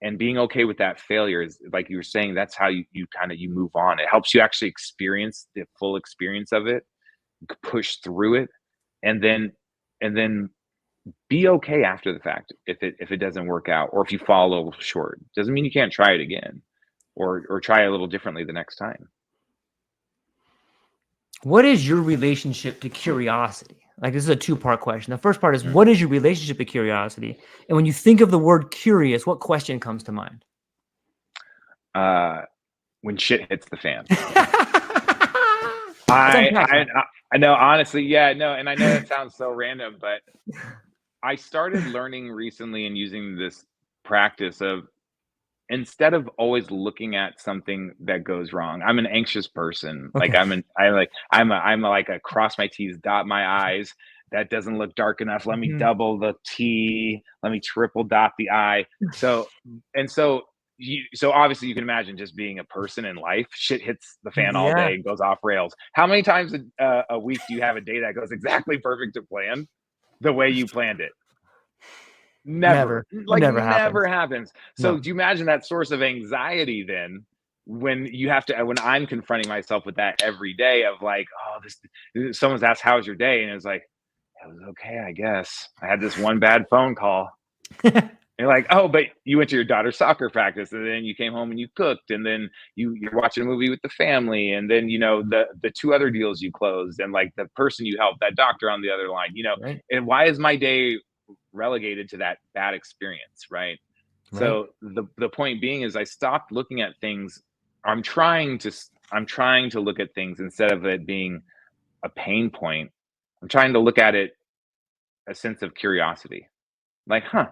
B: and being okay with that failure is, like you were saying, that's how you kind of, you move on. It helps you actually experience the full experience of it, push through it, and then be okay after the fact if it doesn't work out, or if you fall a little short. Doesn't mean you can't try it again, or try a little differently the next time.
A: What is your relationship to curiosity? Like, this is a two-part question. The first part is,
B: Mm.
A: what is your relationship to curiosity? And when you think of the word curious, what question comes to mind?
B: uh when shit hits the fan.
A: Let's
B: i
A: unpack
B: i
A: that.
B: I know, honestly, yeah, no, and I know that sounds so random, but I started learning recently and using this practice of, instead of always looking at something that goes wrong. I'm an anxious person. Like,
A: Okay.
B: I'm like a cross my t's, dot my i's. That doesn't look dark enough. Let me
A: Mhm.
B: double the t. Let me triple dot the I. So and so so obviously you can imagine, just being a person in life, shit hits the fan all
A: Yeah.
B: day and goes off rails. How many times a week do you have a day that goes exactly perfect to plan, the way you planned it? Never.
A: Never. It
B: Like,
A: never happens.
B: never happens. So
A: No.
B: do you imagine that source of anxiety then, when I'm confronting myself with that every day of like, oh, this someone's asked, "How's your day?" And it's like, "It was okay, I guess. I had this one bad phone call." And you're like, "Oh, but you went to your daughter's soccer practice, and then you came home and you cooked, and then you're watching a movie with the family, and then the two other deals you closed, and like the person you helped, that doctor on the other line,
A: Right.
B: and why is my day relegated to that bad experience, right?"
A: Right.
B: So the point being is, I stopped looking at things. I'm trying to look at things, instead of it being a pain point. I'm trying to look at it a sense of curiosity. Like, huh,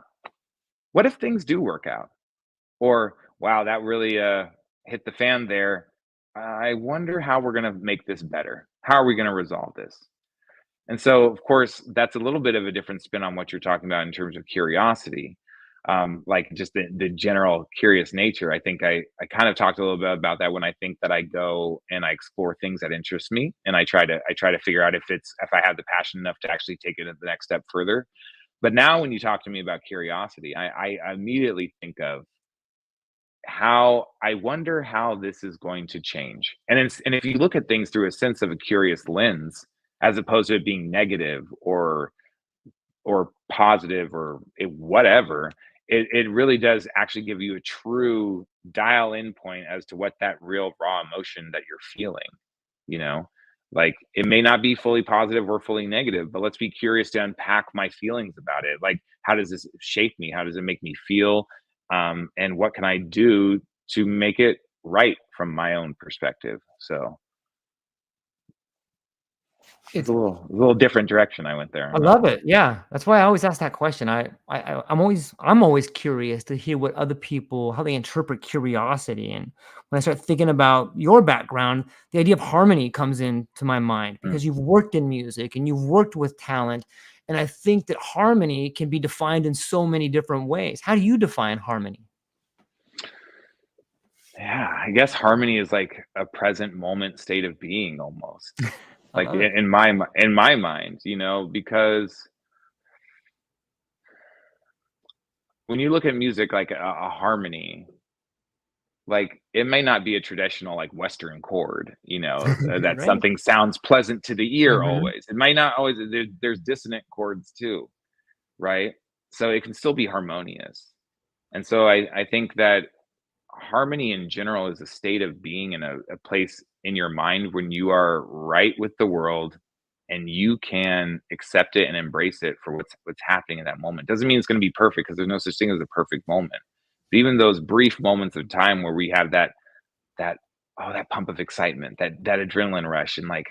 B: what if things do work out? Or, wow, that really hit the fan there. I wonder how we're going to make this better. How are we going to resolve this? And so, of course, that's a little bit of a different spin on what you're talking about in terms of curiosity. Like, just the general curious nature. I think I kind of talked a little bit about that, when I think that I go and I explore things that interest me, and I try to figure out if I have the passion enough to actually take it the next step further. But now, when you talk to me about curiosity, I immediately think of how I wonder how this is going to change. And if you look at things through a sense of a curious lens, as opposed to it being negative or positive, or whatever, it really does actually give you a true dial in point as to what that real raw emotion that you're feeling, you know? Like, it may not be fully positive or fully negative, but let's be curious to unpack my feelings about it. Like, how does this shape me? How does it make me feel? And what can I do to make it right from my own perspective? So it's
A: It's
B: a little different direction I went there.
A: I love it. Yeah, that's why I always ask that question. I'm always curious to hear what other people how they interpret curiosity. And when I start thinking about your background, the idea of harmony comes into my mind
B: Mm.
A: because you've worked in music and you've worked with talent. And I think that harmony can be defined in so many different ways. How do you define harmony?
B: Yeah, I guess harmony is like a present moment state of being almost.
A: I
B: Like
A: love it.
B: in my mind, you know, because when you look at music like a harmony, like it may not be a traditional like Western chord, you know, that
A: Right.
B: something sounds pleasant to the ear
A: Mhm.
B: always. It might not always. There's dissonant chords too, right? So it can still be harmonious. And so I think that harmony in general is a state of being in a place in your mind when you are right with the world and you can accept it and embrace it for what's happening in that moment. Doesn't mean it's going to be perfect because there's no such thing as a perfect moment. But even those brief moments of time where we have that that pump of excitement, that adrenaline rush, and like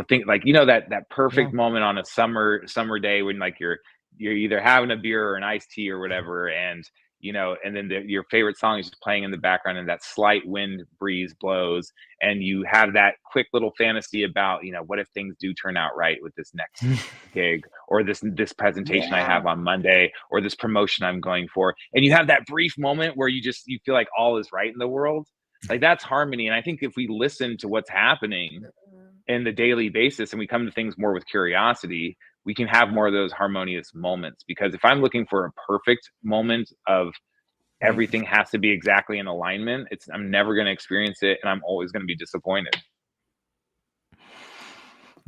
B: think like that
A: Yeah.
B: perfect moment on a summer day when like you're either having a beer or an iced tea or whatever, and and then your favorite song is just playing in the background, and that slight wind breeze blows, and you have that quick little fantasy about what if things do turn out right with this next gig or this presentation I
A: Yeah.
B: have on Monday or this promotion I'm going for, and you have that brief moment where you feel like all is right in the world. Like, that's harmony. And I think if we listen to what's happening in the daily basis and we come to things more with curiosity, we can have more of those harmonious moments. Because if I'm looking for a perfect moment of
A: Right.
B: everything has to be exactly in alignment, I'm never going to experience it, and I'm always going to be disappointed.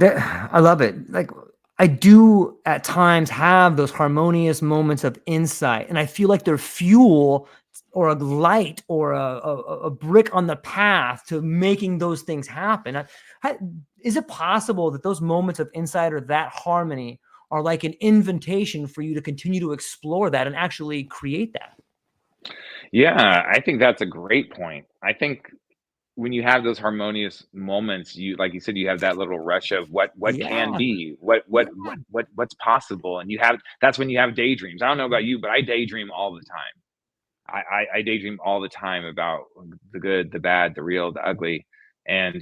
A: I love it. Like I do at times have those harmonious moments of insight, and I feel like they're fuel or a light or a brick on the path to making those things happen. Is it possible that those moments of insight or that harmony are like an invitation for you to continue to explore that and actually create that?
B: Yeah, I think that's a great point. I think when you have those harmonious moments, you like you said, you have that little rush of what can
A: Yeah.
B: be,
A: Yeah.
B: what's possible, and that's when you have daydreams. I don't know about you, but I daydream all the time. I daydream all the time about the good, the bad, the real, the ugly, and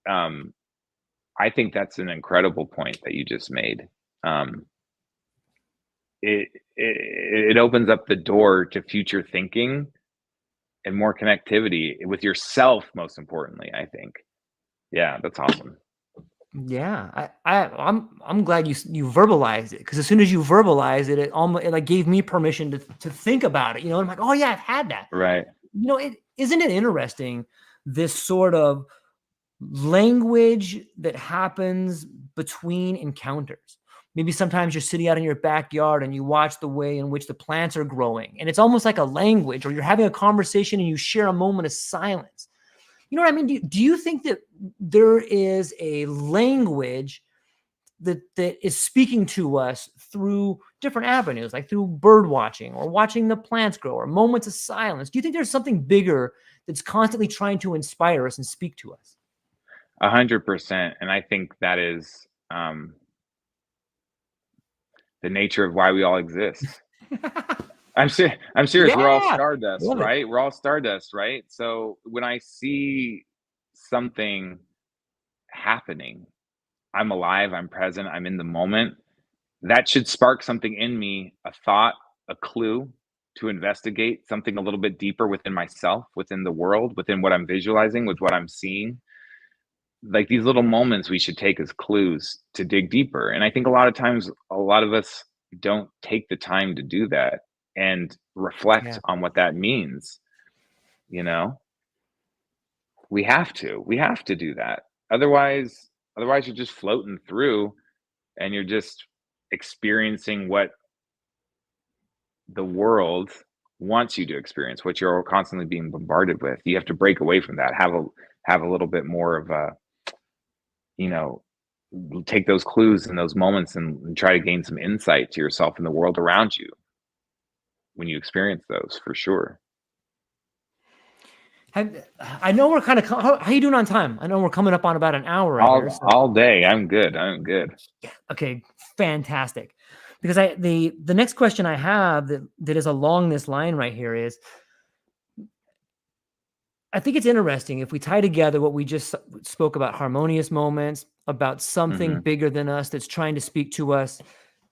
B: um, I think that's an incredible point that you just made. Um, it opens up the door to future thinking and more connectivity with yourself, most importantly, I think. Yeah, that's awesome.
A: Yeah, I'm glad you verbalized it because as soon as you verbalize it, it like gave me permission to think about it. I'm like, oh yeah, I've had that.
B: Right.
A: It isn't it interesting this sort of language that happens between encounters. Maybe sometimes you're sitting out in your backyard and you watch the way in which the plants are growing, and it's almost like a language, or you're having a conversation and you share a moment of silence. You know what I mean? Do you think that there is a language that is speaking to us through different avenues, like through bird watching or watching the plants grow or moments of silence? Do you think there's something bigger that's constantly trying to inspire us and speak to us?
B: 100%. And I think that is the nature of why we all exist. I'm serious. We're all
A: Yeah,
B: stardust,
A: love it.
B: right? We're all stardust, right? So when I see something happening, I'm alive, I'm present, I'm in the moment. That should spark something in me, a thought, a clue to investigate something a little bit deeper within myself, within the world, within what I'm visualizing, with what I'm seeing. Like, these little moments we should take as clues to dig deeper. And I think a lot of times, a lot of us don't take the time to do that and reflect
A: Yeah,
B: on what that means. You know, we have to do that. Otherwise, you're just floating through and you're just experiencing what the world wants you to experience, what you're constantly being bombarded with. You have to break away from that, have a little bit more of you know, take those clues and those moments and try to gain some insight to yourself and the world around you when you experience those, for sure.
A: I know we're kind of, how you doing on time? I know we're coming up on about an hour right here. So.
B: All day. I'm good. I'm good.
A: Okay, fantastic. Because the next question I have that is along this line right here is, I think it's interesting if we tie together what we just spoke about, harmonious moments, about something bigger than us that's trying to speak to us,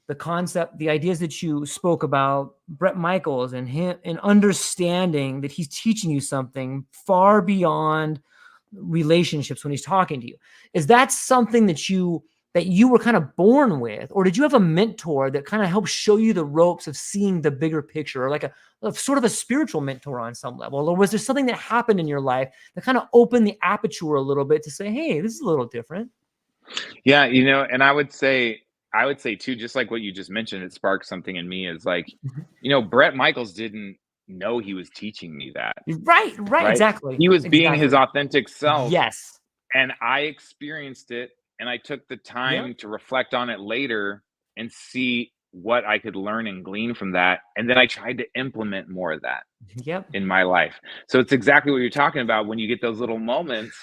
A: the concept, the ideas that you spoke about, Bret Michaels and him, and understanding that he's teaching you something far beyond relationships when he's talking to you. Is that something that you were kind of born with, or did you have a mentor that kind of helped show you the ropes of seeing the bigger picture, or like a sort of a spiritual mentor on some level? Or was there something that happened in your life that kind of opened the aperture a little bit to say, hey, this is a little different?
B: Yeah, and I would say too, just like what you just mentioned, it sparked something in me is like, Brett Michaels didn't know he was teaching me that,
A: Right,
B: right?
A: exactly.
B: He was being his authentic self,
A: Yes.
B: and I experienced it, and I took the
A: Yep.
B: time to reflect on it later and see what I could learn and glean from that, and then I tried to implement more of that
A: Yep.
B: in my life. So it's exactly what you're talking about when you get those little moments,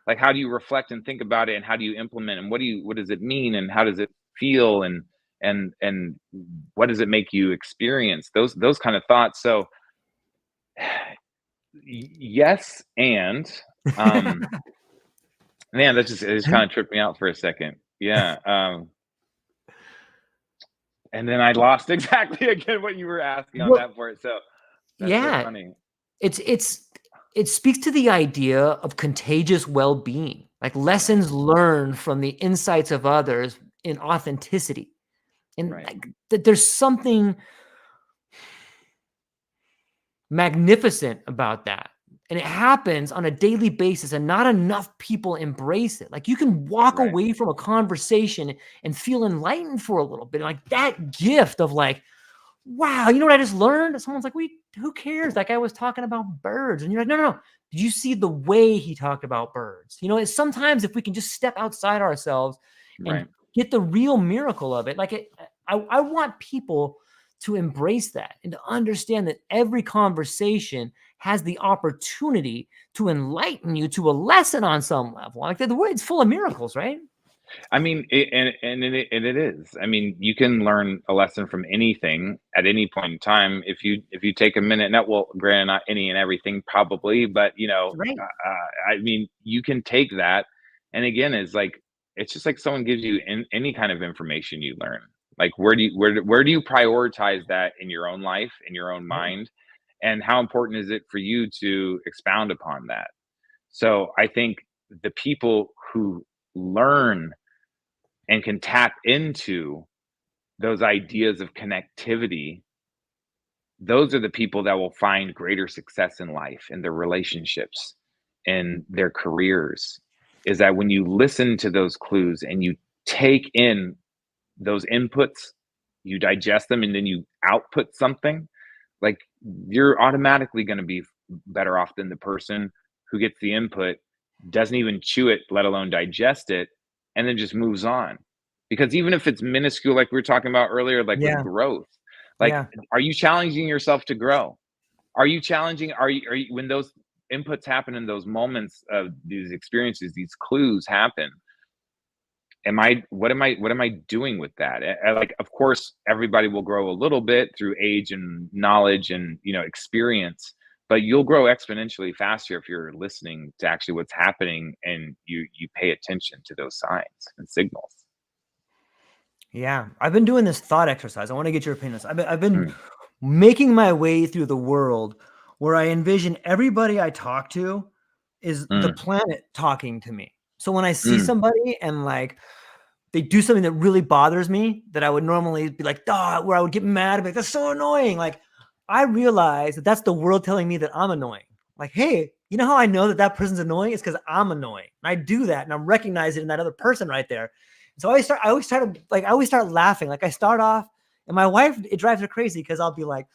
B: like how do you reflect and think about it, and how do you implement, and what does it mean, and how does it feel, and what does it make you experience, those kind of thoughts. So yes, and man, it just kind of tripped me out for a second. Yeah. And then I lost exactly again what you were asking on
A: Well,
B: that part. So that's so
A: yeah,
B: funny.
A: it speaks to the idea of contagious well-being, like
B: Right.
A: lessons learned from the insights of others in authenticity. And
B: Right.
A: like, that there's something magnificent about that. And it happens on a daily basis, and not enough people embrace it. Like, you can walk
B: Right.
A: away from a conversation and feel enlightened for a little bit. Like that gift of like, wow, you know what I just learned? Someone's like, who cares? That guy was talking about birds. And you're like, no. Did you see the way he talked about birds? It's sometimes if we can just step outside ourselves and
B: Right.
A: get the real miracle of it. I want people to embrace that and to understand that every conversation has the opportunity to enlighten you to a lesson on some level. Like the word's full of miracles, right?
B: I mean, it is. I mean, you can learn a lesson from anything at any point in time if you take a minute. Now, well, granted, not any and everything probably, but
A: Right.
B: I mean, you can take that, and again, it's just like someone gives you any kind of information you learn. Like, where do you prioritize that in your own life, in your own
A: Right.
B: mind, and how important is it for you to expound upon that? So I think the people who learn and can tap into those ideas of connectivity, those are the people that will find greater success in life, in their relationships, in their careers. Is that when you listen to those clues and you take in those inputs, you digest them, and then you output something, like you're automatically going to be better off than the person who gets the input, doesn't even chew it, let alone digest it, and then just moves on. Because even if it's minuscule, like we were talking about earlier, like with
A: Yeah.
B: growth, like,
A: Yeah.
B: are you challenging yourself to grow? Are you when those inputs happen in those moments of these experiences, these clues happen? What am I doing with that? Like, of course, everybody will grow a little bit through age and knowledge and experience, but you'll grow exponentially faster if you're listening to actually what's happening and you pay attention to those signs and signals.
A: Yeah, I've been doing this thought exercise. I want to get your opinions. I've been
B: Mm,
A: making my way through the world where I envision everybody I talk to is the
B: mm,
A: planet talking to me. So when I see
B: mm,
A: somebody and like they do something that really bothers me, that I would normally be like, "Duh," where I would get mad and be like, "That's so annoying." Like, I realize that that's the world telling me that I'm annoying. Like, hey, you know how I know that that person's annoying? It's because I'm annoying. And I do that, and I'm recognizing in that other person right there. So I always start laughing. Like, I start off, and my wife, it drives her crazy because I'll be like,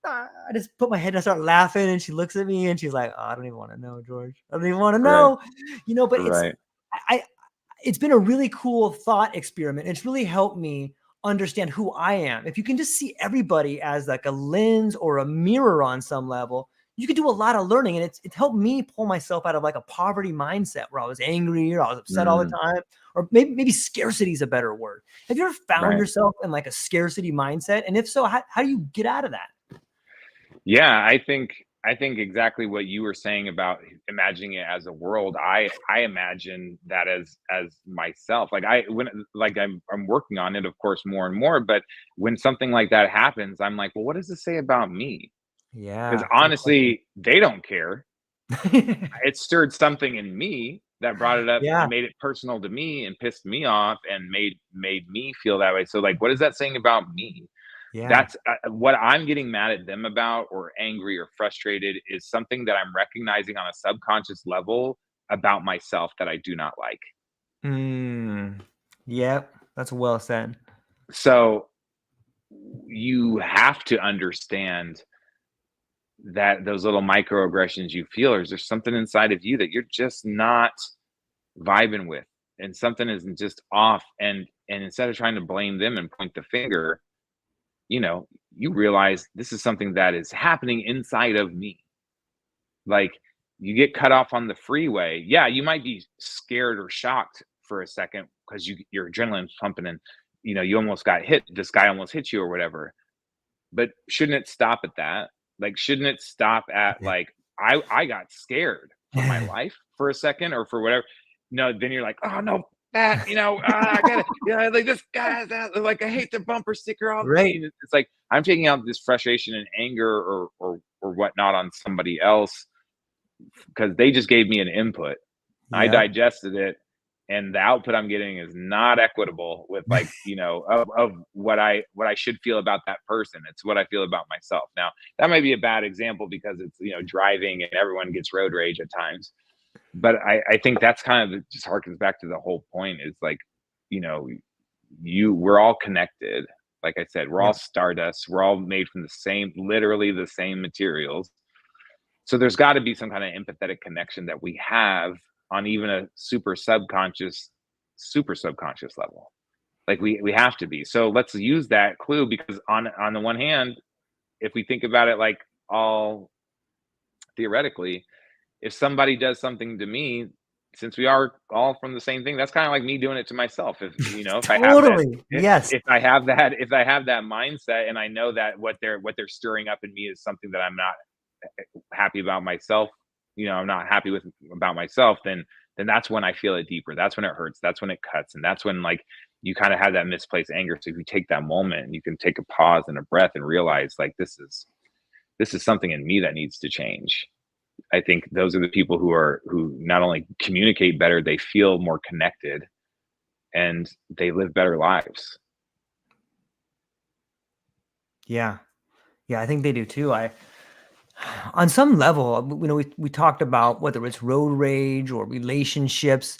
A: I just put my head and I start laughing, and she looks at me and she's like, "Oh, I don't even want to know, George. I don't even want to
B: right,
A: know," But it's
B: right.
A: I it's been a really cool thought experiment. It's really helped me understand who I am. If you can just see everybody as like a lens or a mirror on some level, you could do a lot of learning. And it's helped me pull myself out of like a poverty mindset where I was angry or I was upset all the time, or maybe scarcity is a better word. Have you ever found yourself in like a scarcity mindset? And if so, how do you get out of that?
B: Yeah, I think exactly what you were saying about imagining it as a world. I imagine that as myself. Like I'm working on it, of course, more and more. But when something like that happens, I'm like, well, what does this say about me? Because
A: Yeah.
B: honestly, they don't care. It stirred something in me that brought it up,
A: Yeah.
B: made it personal to me, and pissed me off, and made me feel that way. So, like, what is that saying about me?
A: Yeah.
B: That's what I'm getting mad at them about, or angry or frustrated, is something that I'm recognizing on a subconscious level about myself that I do not like.
A: Yep. That's well said.
B: So you have to understand that those little microaggressions you feel, or is there something inside of you that you're just not vibing with, and something isn't just off, and instead of trying to blame them and point the finger, you realize this is something that is happening inside of me. Like, you get cut off on the freeway. Yeah, you might be scared or shocked for a second because your adrenaline's pumping, and you almost got hit. This guy almost hit you or whatever. But shouldn't it stop at that? Like, shouldn't it stop at, like, I got scared for my life for a second, or for whatever? No, then you're like, oh no, I got it. Yeah, like this guy, like, I hate the bumper sticker off
A: Right.
B: me. It's like I'm taking out this frustration and anger, or whatnot, on somebody else because they just gave me an input. I
A: Yep.
B: digested it, and the output I'm getting is not equitable with, like, of what I should feel about that person. It's what I feel about myself. Now, that might be a bad example because it's, driving, and everyone gets road rage at times. But I think that's kind of just harkens back to the whole point, is like, you know, we're all connected. Like I said, we're all
A: Yep.
B: stardust. We're all made from literally the same materials. So there's got to be some kind of empathetic connection that we have on even a super subconscious level. Like, we have to be. So let's use that clue, because on the one hand, if we think about it, like, all theoretically, if somebody does something to me, since we are all from the same thing, that's kind of like me doing it to myself. If I have that,
A: Totally. Yes.
B: if I have that mindset, and I know that what they're stirring up in me is something that I'm not happy about myself, I'm not happy with about myself, then that's when I feel it deeper. That's when it hurts. That's when it cuts. And that's when, like, you kind of have that misplaced anger. So if you take that moment and you can take a pause and a breath and realize, like, this is something in me that needs to change. I think those are the people who not only communicate better, they feel more connected, and they live better lives.
A: Yeah. Yeah. I think they do too. On some level, we talked about whether it's road rage or relationships.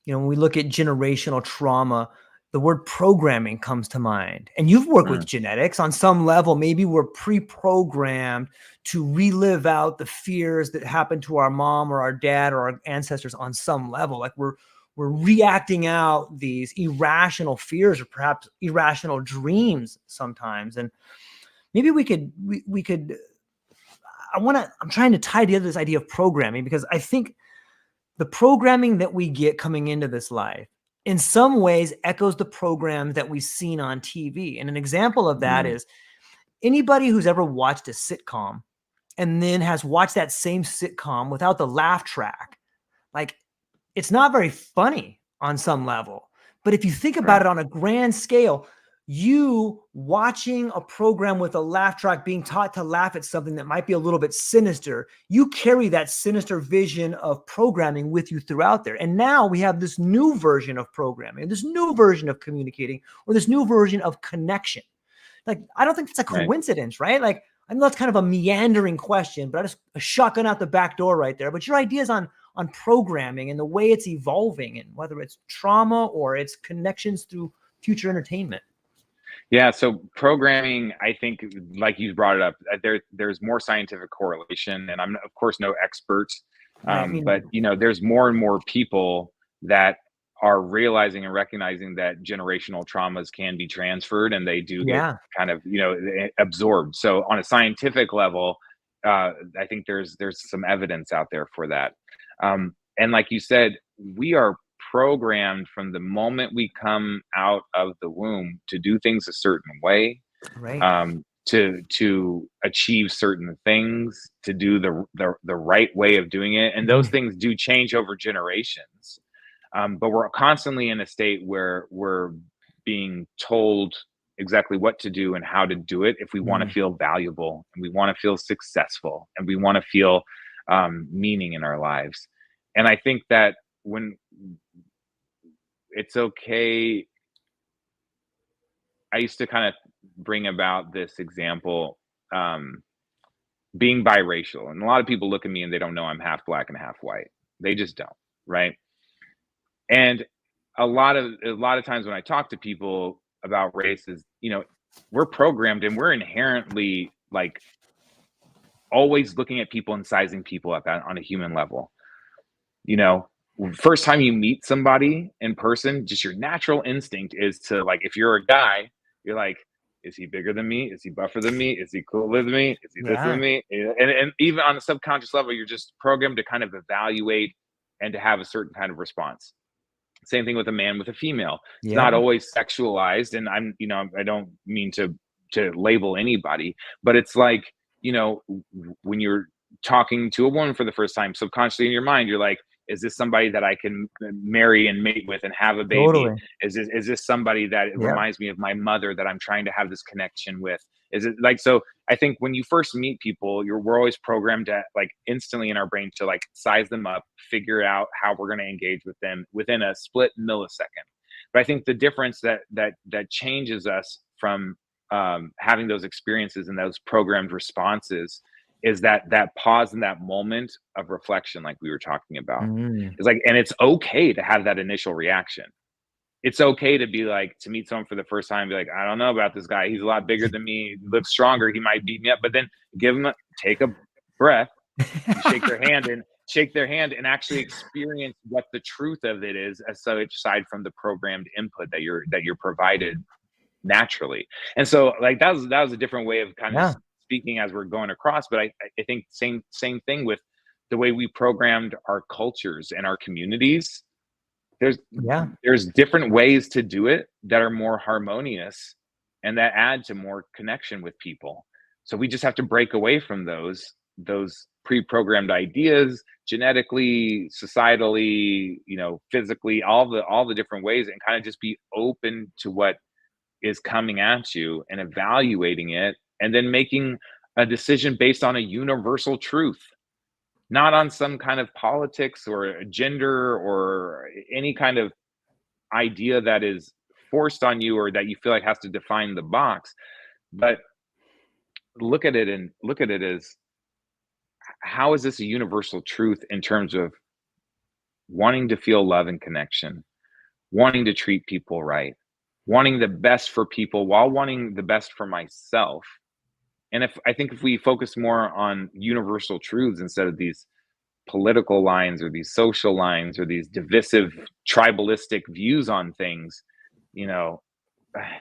A: When we look at generational trauma, the word programming comes to mind. And you've worked with
B: Mm,
A: genetics on some level. Maybe we're pre-programmed to relive out the fears that happened to our mom or our dad or our ancestors on some level. Like we're reacting out these irrational fears or perhaps irrational dreams sometimes. And maybe we could I'm trying to tie together this idea of programming, because I think the programming that we get coming into this life in some ways echoes the programs that we've seen on TV. And an example of that
B: mm,
A: is anybody who's ever watched a sitcom and then has watched that same sitcom without the laugh track. Like, it's not very funny on some level. But if you think about
B: right.
A: it on a grand scale, you watching a program with a laugh track, being taught to laugh at something that might be a little bit sinister, you carry that sinister vision of programming with you throughout there. And now we have this new version of programming, this new version of communicating, or this new version of connection. Like, I don't think it's a
B: Right.
A: coincidence, right? Like, I know that's kind of a meandering question, but I just a shotgun out the back door right there. But your ideas on programming and the way it's evolving, and whether it's trauma or it's connections through future entertainment.
B: Yeah, so programming, I think, like you brought it up, there's more scientific correlation, and I'm, of course, no expert,
A: Right. Me
B: but
A: neither.
B: there's more and more people that are realizing and recognizing that generational traumas can be transferred and they do get
A: Yeah.
B: kind of, absorbed. So on a scientific level, I think there's some evidence out there for that. And like you said, we are programmed from the moment we come out of the womb to do things a certain way,
A: Right.
B: to achieve certain things, to do the right way of doing it, and those things do change over generations. But we're constantly in a state where we're being told exactly what to do and how to do it if we want to feel valuable and we want to feel successful and we want to feel meaning in our lives. And I think that when it's okay, I used to kind of bring about this example, being biracial. And a lot of people look at me and they don't know I'm half black and half white. They just don't, right? And a lot of times when I talk to people about race is, we're programmed and we're inherently like always looking at people and sizing people up on a human level. You know, first time you meet somebody in person, just your natural instinct is to, like, if you're a guy, you're like, is he bigger than me? Is he buffer than me? Is he cooler than me? Is he this than me? And even on a subconscious level, you're just programmed to kind of evaluate and to have a certain kind of response. Same thing with a man with a female. It's not always sexualized, and I don't mean to label anybody, but it's like, when you're talking to a woman for the first time, subconsciously in your mind, you're like, is this somebody that I can marry and mate with and have a baby?
A: Totally.
B: Is this somebody that reminds me of my mother that I'm trying to have this connection with? Is it like, so I think when you first meet people, we're always programmed to, like, instantly in our brain to, like, size them up, figure out how we're going to engage with them within a split millisecond. But I think the difference that changes us from having those experiences and those programmed responses is that pause in that moment of reflection, like we were talking about. It's like, and it's okay to have that initial reaction. It's okay to be like, to meet someone for the first time, be like, I don't know about this guy. He's a lot bigger than me. He looks stronger. He might beat me up. But then take a breath, shake their hand and actually experience what the truth of it is, aside from the programmed input that you're provided naturally. And so, like, that was a different way of kind of speaking as we're going across. But I think same thing with the way we programmed our cultures and our communities. There's different ways to do it that are more harmonious and that add to more connection with people. So we just have to break away from those pre-programmed ideas, genetically, societally, physically, all the different ways, and kind of just be open to what is coming at you and evaluating it, and then making a decision based on a universal truth, not on some kind of politics or gender or any kind of idea that is forced on you or that you feel like has to define the box. But look at it as, how is this a universal truth in terms of wanting to feel love and connection, wanting to treat people right, wanting the best for people while wanting the best for myself. And I think if we focus more on universal truths instead of these political lines or these social lines or these divisive tribalistic views on things,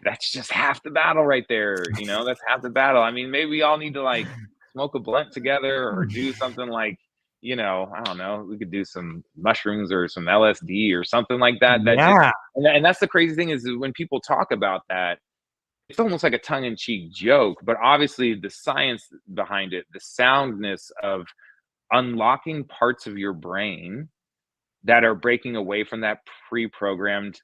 B: that's just half the battle right there. That's half the battle. I mean, maybe we all need to, like, smoke a blunt together or do something like, I don't know, we could do some mushrooms or some LSD or something like that. And that's the crazy thing, is when people talk about that, it's almost like a tongue-in-cheek joke, but obviously the science behind it, the soundness of unlocking parts of your brain that are breaking away from that pre-programmed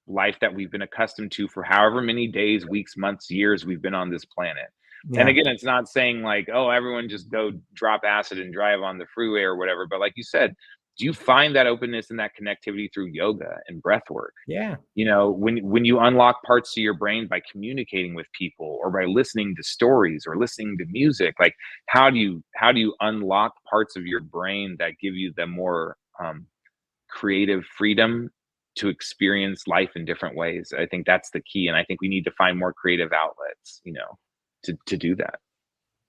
B: life that we've been accustomed to for however many days, weeks, months, years we've been on this planet. And again, it's not saying like, oh, everyone just go drop acid and drive on the freeway or whatever. But like you said, do you find that openness and that connectivity through yoga and breath work? When you unlock parts of your brain by communicating with people or by listening to stories or listening to music, like how do you unlock parts of your brain that give you the more creative freedom to experience life in different ways? I think that's the key. And I think we need to find more creative outlets, to do that.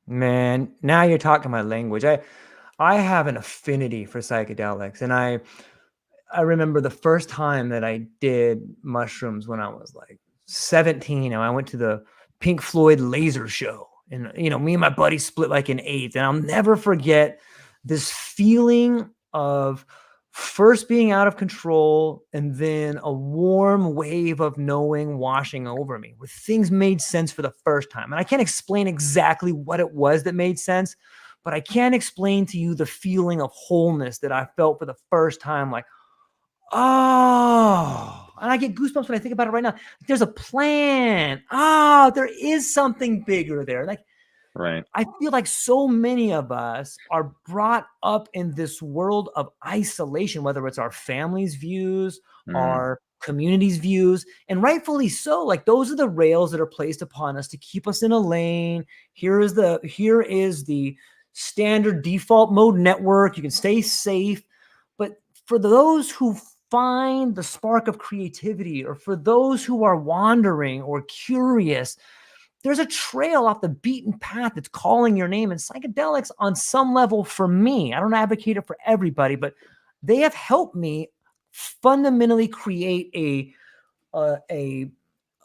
A: Man, now you're talking my language. I have an affinity for psychedelics, and I remember the first time that I did mushrooms when I was like 17. And I went to the Pink Floyd laser show, and me and my buddy split like an eighth. And I'll never forget this feeling of first being out of control and then a warm wave of knowing washing over me, where things made sense for the first time. And I can't explain exactly what it was that made sense, but I can explain to you the feeling of wholeness that I felt for the first time. Like, oh, and I get goosebumps when I think about it right now. There's a plan. Oh, there is something bigger there. Like,
B: Right.
A: I feel like so many of us are brought up in this world of isolation, whether it's our family's views, our community's views, and rightfully so. Like, those are the rails that are placed upon us to keep us in a lane. Here is the standard default mode network. You can stay safe. But for those who find the spark of creativity, or for those who are wandering or curious, there's a trail off the beaten path that's calling your name. And psychedelics, on some level, for me, I don't advocate it for everybody, but they have helped me fundamentally create a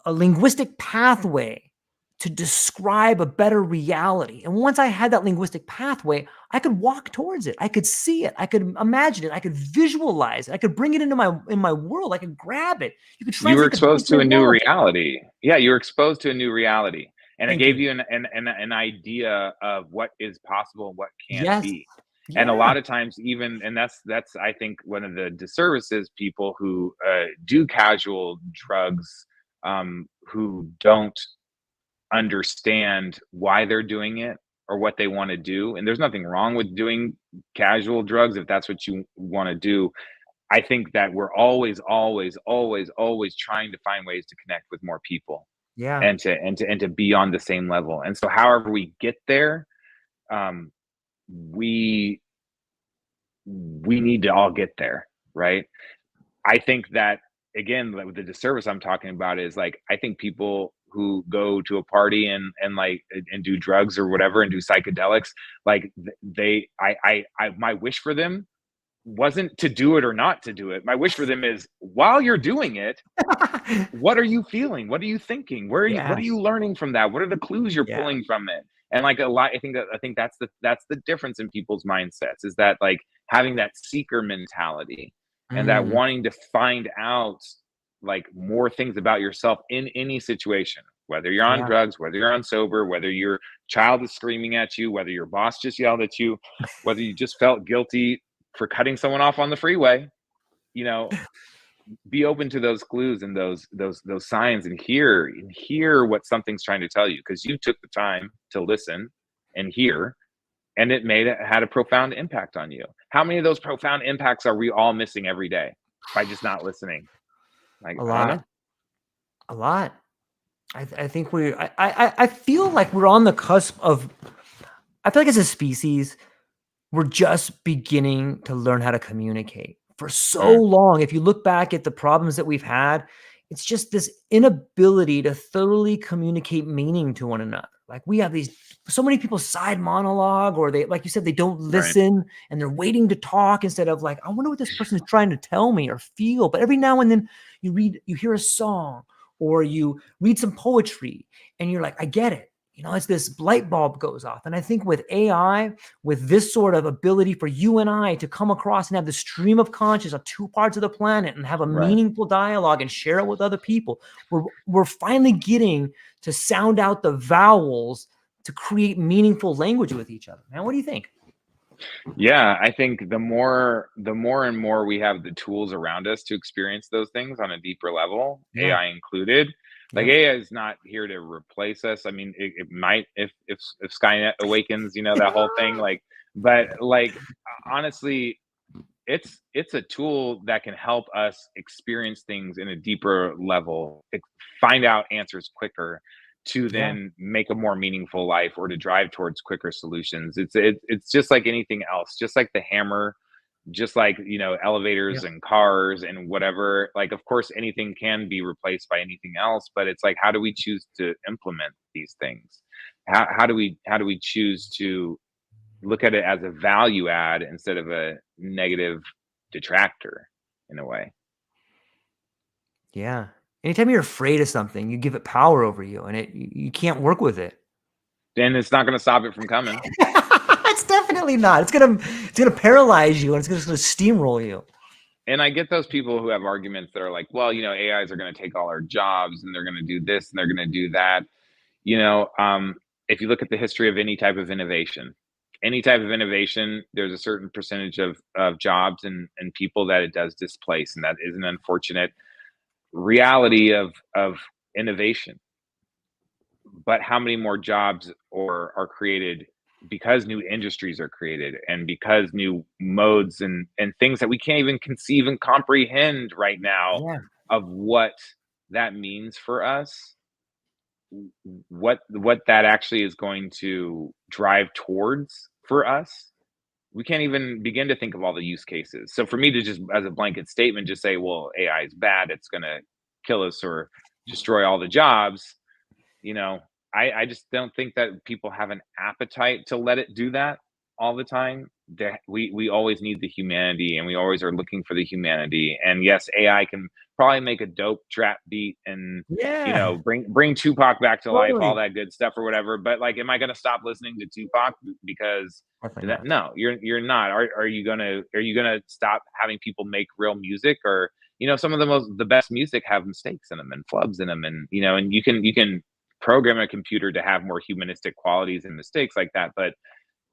A: linguistic pathway to describe a better reality. And once I had that linguistic pathway, I could walk towards it. I could see it. I could imagine it. I could visualize it. I could bring it into my world. I could grab it. You could
B: You were
A: translate the
B: exposed to a new
A: reality.
B: reality. Yeah, you were exposed to a new reality, and it
A: Thank
B: gave
A: you.
B: you an idea of what is possible and what can
A: Yes.
B: be. And a
A: Yeah.
B: lot of times, even, and that's I think one of the disservices, people who do casual drugs, who don't understand why they're doing it or what they want to do. And there's nothing wrong with doing casual drugs if that's what you want to do. I think that we're always, always, always, always trying to find ways to connect with more people
A: Yeah.
B: and to be on the same level. And so, however we get there, um, we we need to all get there, right? I think that, again, like, the disservice I'm talking about is, like, I think people who go to a party and like and do drugs or whatever and do psychedelics, like, my wish for them wasn't to do it or not to do it. My wish for them is, while you're doing it, what are you feeling? What are you thinking? What
A: Yeah.
B: are you learning from that? What are the clues you're
A: Yeah.
B: pulling from it? And, like, a lot, I think that's the difference in people's mindsets, is that, like, having that seeker mentality and that
A: Mm.
B: wanting to find out, like, more things about yourself in any situation, whether you're on
A: Yeah.
B: drugs, whether you're on sober, whether your child is screaming at you, whether your boss just yelled at you, whether you just felt guilty for cutting someone off on the freeway, you know, be open to those clues and those signs, and hear what something's trying to tell you, because you took the time to listen and hear, and had a profound impact on you. How many of those profound impacts are we all missing every day by just not listening? Like,
A: A
B: I don't know.
A: lot. A lot. I think I feel like we're on the cusp of, I feel like as a species, we're just beginning to learn how to communicate. For so
B: Mm,
A: long, if you look back at the problems that we've had, it's just this inability to thoroughly communicate meaning to one another. Like, we have so many people side monologue, or they, like you said, they don't
B: right.
A: listen and they're waiting to talk instead of, like, I wonder what this person is trying to tell me or feel. But every now and then you hear a song, or you read some poetry, and you're like, I get it. It's this light bulb goes off. And I think with AI, with this sort of ability for you and I to come across and have the stream of conscious of two parts of the planet and have a
B: Right.
A: meaningful dialogue and share it with other people, we're finally getting to sound out the vowels to create meaningful language with each other. Man, what do you think?
B: Yeah, I think the more and more we have the tools around us to experience those things on a deeper level,
A: Yeah.
B: AI included. Like,
A: Yeah.
B: AI is not here to replace us. I mean, it might, if Skynet awakens, that whole thing. Like, but, like, honestly, it's a tool that can help us experience things in a deeper level, find out answers quicker, to
A: Yeah.
B: then make a more meaningful life, or to drive towards quicker solutions. It's just like anything else, just like the hammer, just like,
A: Yeah.
B: elevators and cars and whatever. Like, of course, anything can be replaced by anything else, but it's like, how do we choose to implement these things? How do we choose to look at it as a value add instead of a negative detractor? in a way.
A: Yeah. Anytime you're afraid of something, you give it power over you, and you can't work with it.
B: And it's not going to stop it from coming.
A: It's definitely not. It's gonna paralyze you, and it's gonna steamroll you.
B: And I get those people who have arguments that are like, well, AIs are going to take all our jobs, and they're going to do this, and they're going to do that. If you look at the history of any type of innovation, there's a certain percentage of jobs and people that it does displace. And that is an unfortunate reality of innovation. But how many more jobs are created because new industries are created, and because new modes and things that we can't even conceive and comprehend right now
A: Yeah.
B: of what that means for us, what that actually is going to drive towards for us. We can't even begin to think of all the use cases. So for me to just, as a blanket statement, just say, well, AI is bad, it's going to kill us or destroy all the jobs, I just don't think that people have an appetite to let it do that all the time. That we always need the humanity, and we always are looking for the humanity. And yes, AI can probably make a dope trap beat and
A: Yeah.
B: bring Tupac back to life, all
A: Totally.
B: that good stuff or whatever. But like, am I going to stop listening to Tupac because
A: Definitely
B: that?
A: not.
B: No, you're not. Are you gonna stop having people make real music? Or some of the best music have mistakes in them and flubs in them, and and you can program a computer to have more humanistic qualities and mistakes like that. But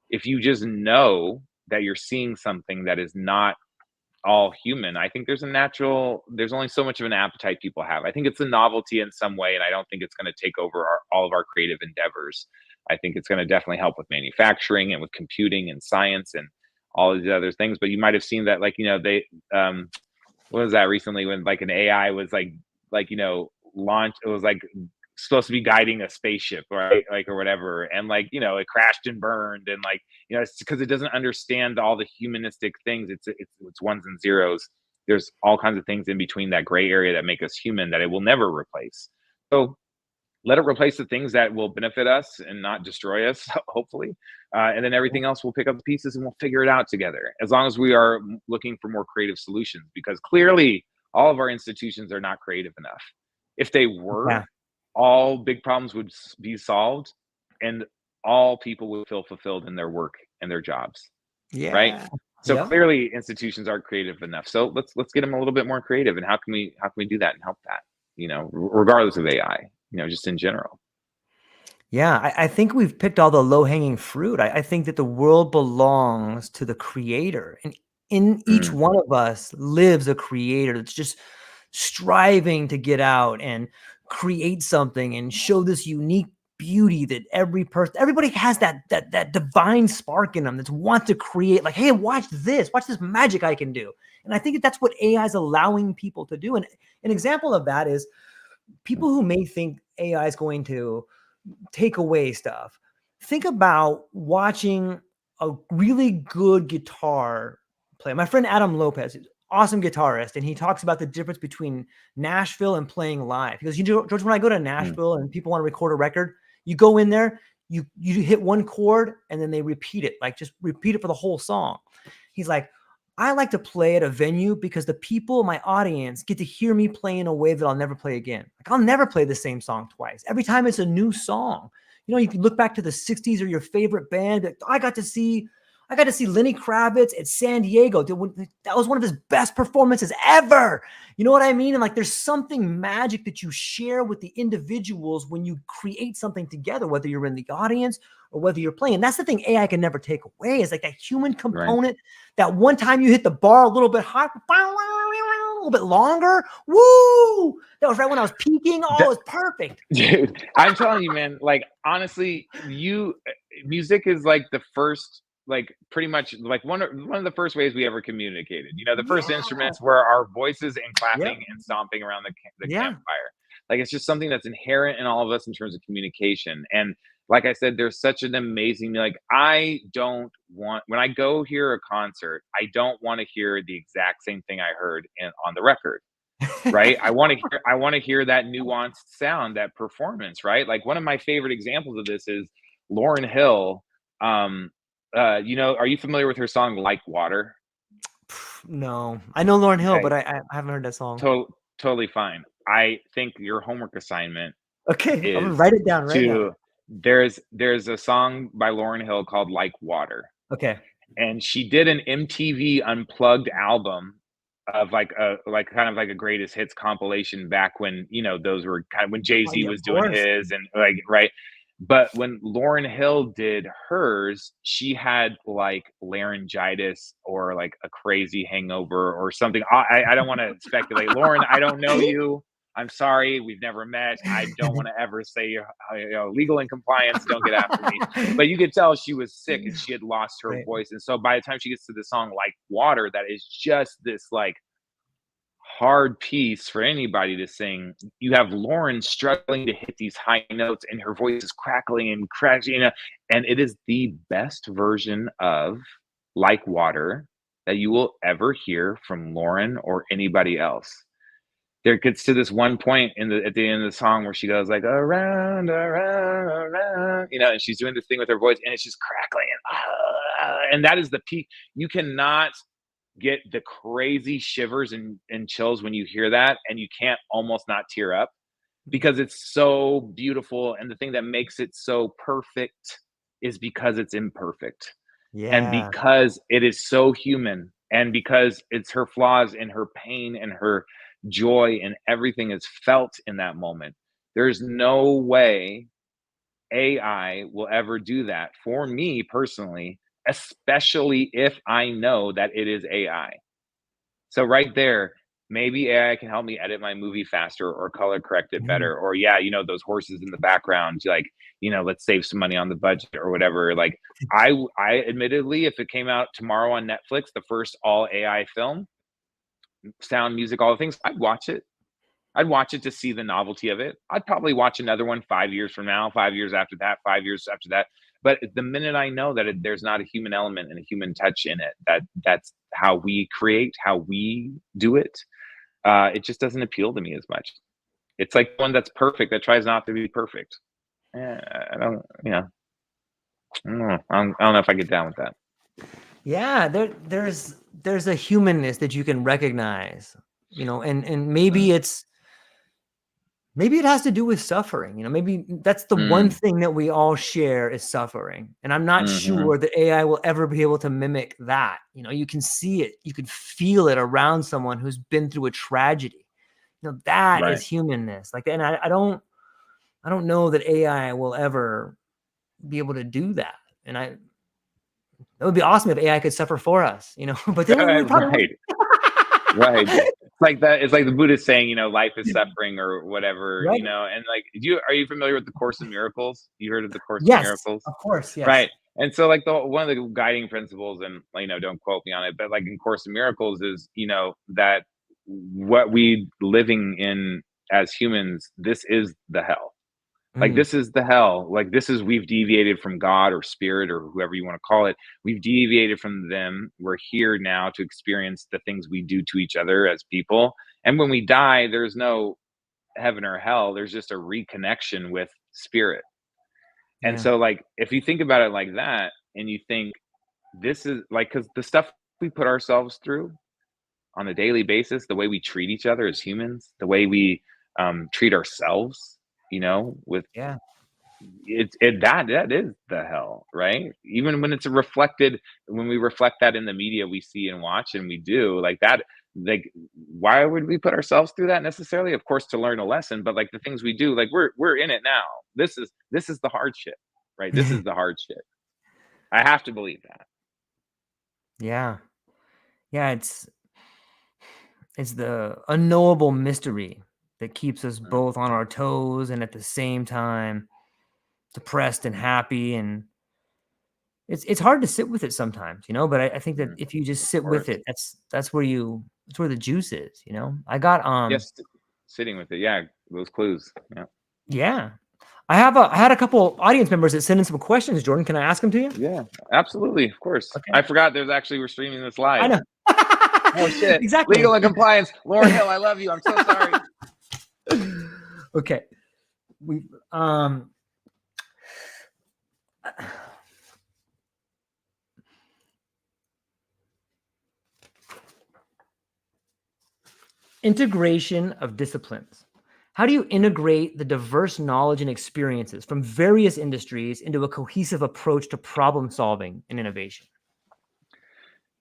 B: if you just know that you're seeing something that is not all human, I think there's only so much of an appetite people have. I think it's a novelty in some way, and I don't think it's going to take over all of our creative endeavors. I think it's going to definitely help with manufacturing and with computing and science and all of these other things. But you might have seen that, like, they, what was that recently, when like an AI was launched, it was like supposed to be guiding a spaceship, right? Like, or whatever. And like, it crashed and burned. And like, it's because it doesn't understand all the humanistic things. It's ones and zeros. There's all kinds of things in between that gray area that make us human that it will never replace. So let it replace the things that will benefit us and not destroy us, hopefully. And then everything else, we'll pick up the pieces and we'll figure it out together, as long as we are looking for more creative solutions, because clearly all of our institutions are not creative enough. If they
A: Yeah.
B: were, all big problems would be solved, and all people would feel fulfilled in their work and their jobs, right?
A: Yeah.
B: So
A: Yep.
B: clearly institutions aren't creative enough. So let's get them a little bit more creative. And how can we do that and help that, regardless of AI, just in general.
A: Yeah, I think we've picked all the low-hanging fruit. I think that the world belongs to the creator, and in each
B: Mm,
A: one of us lives a creator that's just striving to get out and create something and show this unique beauty that everybody has that divine spark in them that wants to create. Like, hey, watch this magic I can do. And I think that that's what AI is allowing people to do. And an example of that is people who may think AI is going to take away stuff. Think about watching a really good guitar player. My friend Adam Lopez, awesome guitarist, and he talks about the difference between Nashville and playing live. He goes, George, when I go to
B: mm,
A: Nashville and people want to record a record, you go in there, you hit one chord, and then they repeat it, like just repeat it for the whole song. He's like, I like to play at a venue because the people, my audience, get to hear me play in a way that I'll never play again. Like, I'll never play the same song twice. Every time it's a new song. You can look back to the 60s or your favorite band. Like, I got to see Lenny Kravitz at San Diego. That was one of his best performances ever. You know what I mean? And like, there's something magic that you share with the individuals when you create something together, whether you're in the audience or whether you're playing. That's the thing AI can never take away, is like that human
B: right.
A: component. That one time you hit the bar a little bit high, a little bit longer. Woo! That was right when I was peaking. Oh, it was perfect.
B: Dude, I'm telling you, man, like, honestly, music is like the first, like, pretty much like one of the first ways we ever communicated. The first
A: Yeah.
B: instruments were our voices and
A: Yep.
B: clapping and stomping around the
A: Yeah.
B: campfire. Like, it's just something that's inherent in all of us in terms of communication. And like I said, there's such an amazing, like, I don't want, when I go hear a concert, I don't want to hear the exact same thing I heard on the record. Right? I want to hear that nuanced sound, that performance, right? Like, one of my favorite examples of this is Lauryn Hill. Are you familiar with her song Like Water?
A: No, I know Lauryn Hill,
B: Okay,
A: but I haven't heard that song.
B: totally fine. I think your homework assignment
A: Okay, I'm gonna
B: is
A: write it down right now.
B: to there's a song by Lauryn Hill called Like Water,
A: Okay.
B: and she did an MTV Unplugged album of like kind of like a greatest hits compilation back when, those were kind of when
A: Oh,
B: Jay-Z
A: yeah, of
B: was doing
A: course.
B: his and like right. But when Lauryn Hill did hers, she had like laryngitis or like a crazy hangover or something. I don't want to speculate. Lauren, I don't know you. I'm sorry, we've never met. I don't want to ever say legal in compliance. Don't get after me. But you could tell she was sick and she had lost her
A: Right.
B: voice. And so by the time she gets to the song Like Water, that is just this like hard piece for anybody to sing. You have Lauren struggling to hit these high notes and her voice is crackling and crashing, and it is the best version of Like Water that you will ever hear from Lauren or anybody else. There gets to this one point at the end of the song where she goes like around, around, around, and she's doing this thing with her voice and it's just crackling and that is the peak. You cannot get the crazy shivers and chills when you hear that, and you can't almost not tear up because it's so beautiful. And the thing that makes it so perfect is because it's imperfect and
A: Yeah.
B: because it is so human and because it's her flaws and her pain and her joy and everything is felt in that moment. There's no way AI will ever do that for me personally, especially if I know that it is AI. So right there, maybe AI can help me edit my movie faster or color correct it
A: Mhm.
B: better. Or yeah, those horses in the background, like, let's save some money on the budget or whatever. Like I admittedly, if it came out tomorrow on Netflix, the first all AI film, sound, music, all the things, I'd watch it. I'd watch it to see the novelty of it. I'd probably watch another one 5 years from now, 5 years after that, 5 years after that. But the minute I know that there's not a human element and a human touch in it, that's how we create, how we do it. It just doesn't appeal to me as much. It's like one that's perfect that tries not to be perfect. I don't, I don't know. I don't know if I get down with that.
A: Yeah, there's a humanness that you can recognize, and maybe it has to do with suffering. Maybe that's the one
B: Mm,
A: thing that we all share is suffering. And I'm not
B: hmm.
A: sure that AI will ever be able to mimic that. You can see it, you can feel it around someone who's been through a tragedy. That is
B: Right.
A: humanness. Like, and I don't know that AI will ever be able to do that. And that would be awesome if AI could suffer for us, but then we probably
B: Right.
A: wouldn't.
B: Right. It's like that. It's like the Buddhist saying, life is suffering or whatever,
A: Right.
B: and like, are you familiar with the Course in Miracles? You heard of the Course in
A: Yes,
B: Miracles?
A: of course. Yes.
B: Right. And so like one of the guiding principles, and don't quote me on it, but like in Course in Miracles is, that what we living in as humans, this is the hell. Like
A: Mm,
B: this is the hell. Like this is we've deviated from God or spirit or whoever you want to call it. We've deviated from them. We're here now to experience the things we do to each other as people. And when we die, there's no heaven or hell. There's just a reconnection with spirit. And
A: yeah.
B: so like if you think about it like that and you think this is like cuz the stuff we put ourselves through on a daily basis, the way we treat each other as humans, the way we treat ourselves, with
A: Yeah.
B: that is the hell, right? Even when it's reflected, when we reflect that in the media we see and watch and we do like that, like why would we put ourselves through that necessarily? Of course, to learn a lesson, but like the things we do, like we're in it now. This is the hard shit, right? This is the hard shit. I have to believe that.
A: Yeah. Yeah. It's the unknowable mystery that keeps us
B: Mm,
A: both on our toes and at the same time depressed and happy. And it's hard to sit with it sometimes, but I think that
B: mm,
A: if you just
B: of
A: sit with
B: course.
A: it, that's where the juice is. I got
B: Yes, sitting with it. Yeah, those clues. Yeah.
A: yeah. I had a couple audience members that sent in some questions. Jordan, can I ask them to you?
B: Yeah, absolutely. Of course.
A: Okay.
B: I forgot there's actually we're streaming this
A: I
B: live.
A: know.
B: Oh shit.
A: Exactly.
B: Legal and compliance. Lauren Hill, I love you. I'm so sorry.
A: Okay. We Integration of disciplines. How do you integrate the diverse knowledge and experiences from various industries into a cohesive approach to problem solving and innovation?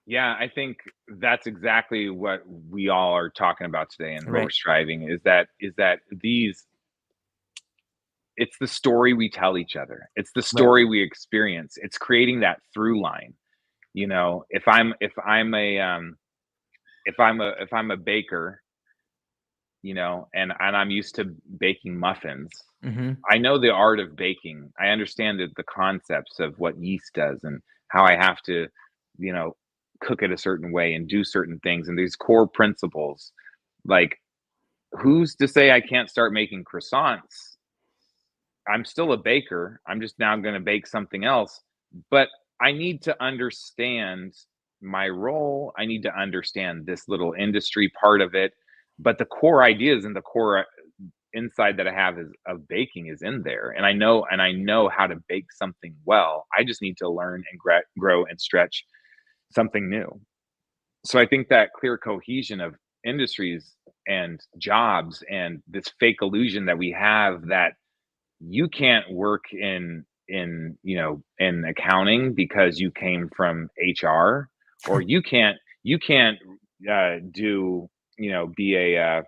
B: Yeah, I think that's exactly what we all are talking about today and what we're
A: Right.
B: striving is that these it's the story we tell each other. It's the
A: Right.
B: story we experience. It's creating that through line. You know, if I'm a baker, you know, and I'm used to baking muffins,
A: Mm-hmm.
B: I know the art of baking. I understand the concepts of what yeast does and how I have to, you know, cook it a certain way and do certain things and these core principles. Like, who's to say I can't start making croissants? I'm still a baker. I'm just now going to bake something else, but I need to understand my role. I need to understand this little industry part of it, but the core ideas and the core inside that I have is of baking is in there, and I know how to bake something well. I just need to learn and grow and stretch something new. So I think that clear cohesion of industries and jobs and this fake illusion that we have that you can't work in you know in accounting because you came from HR, or you can't do you know be a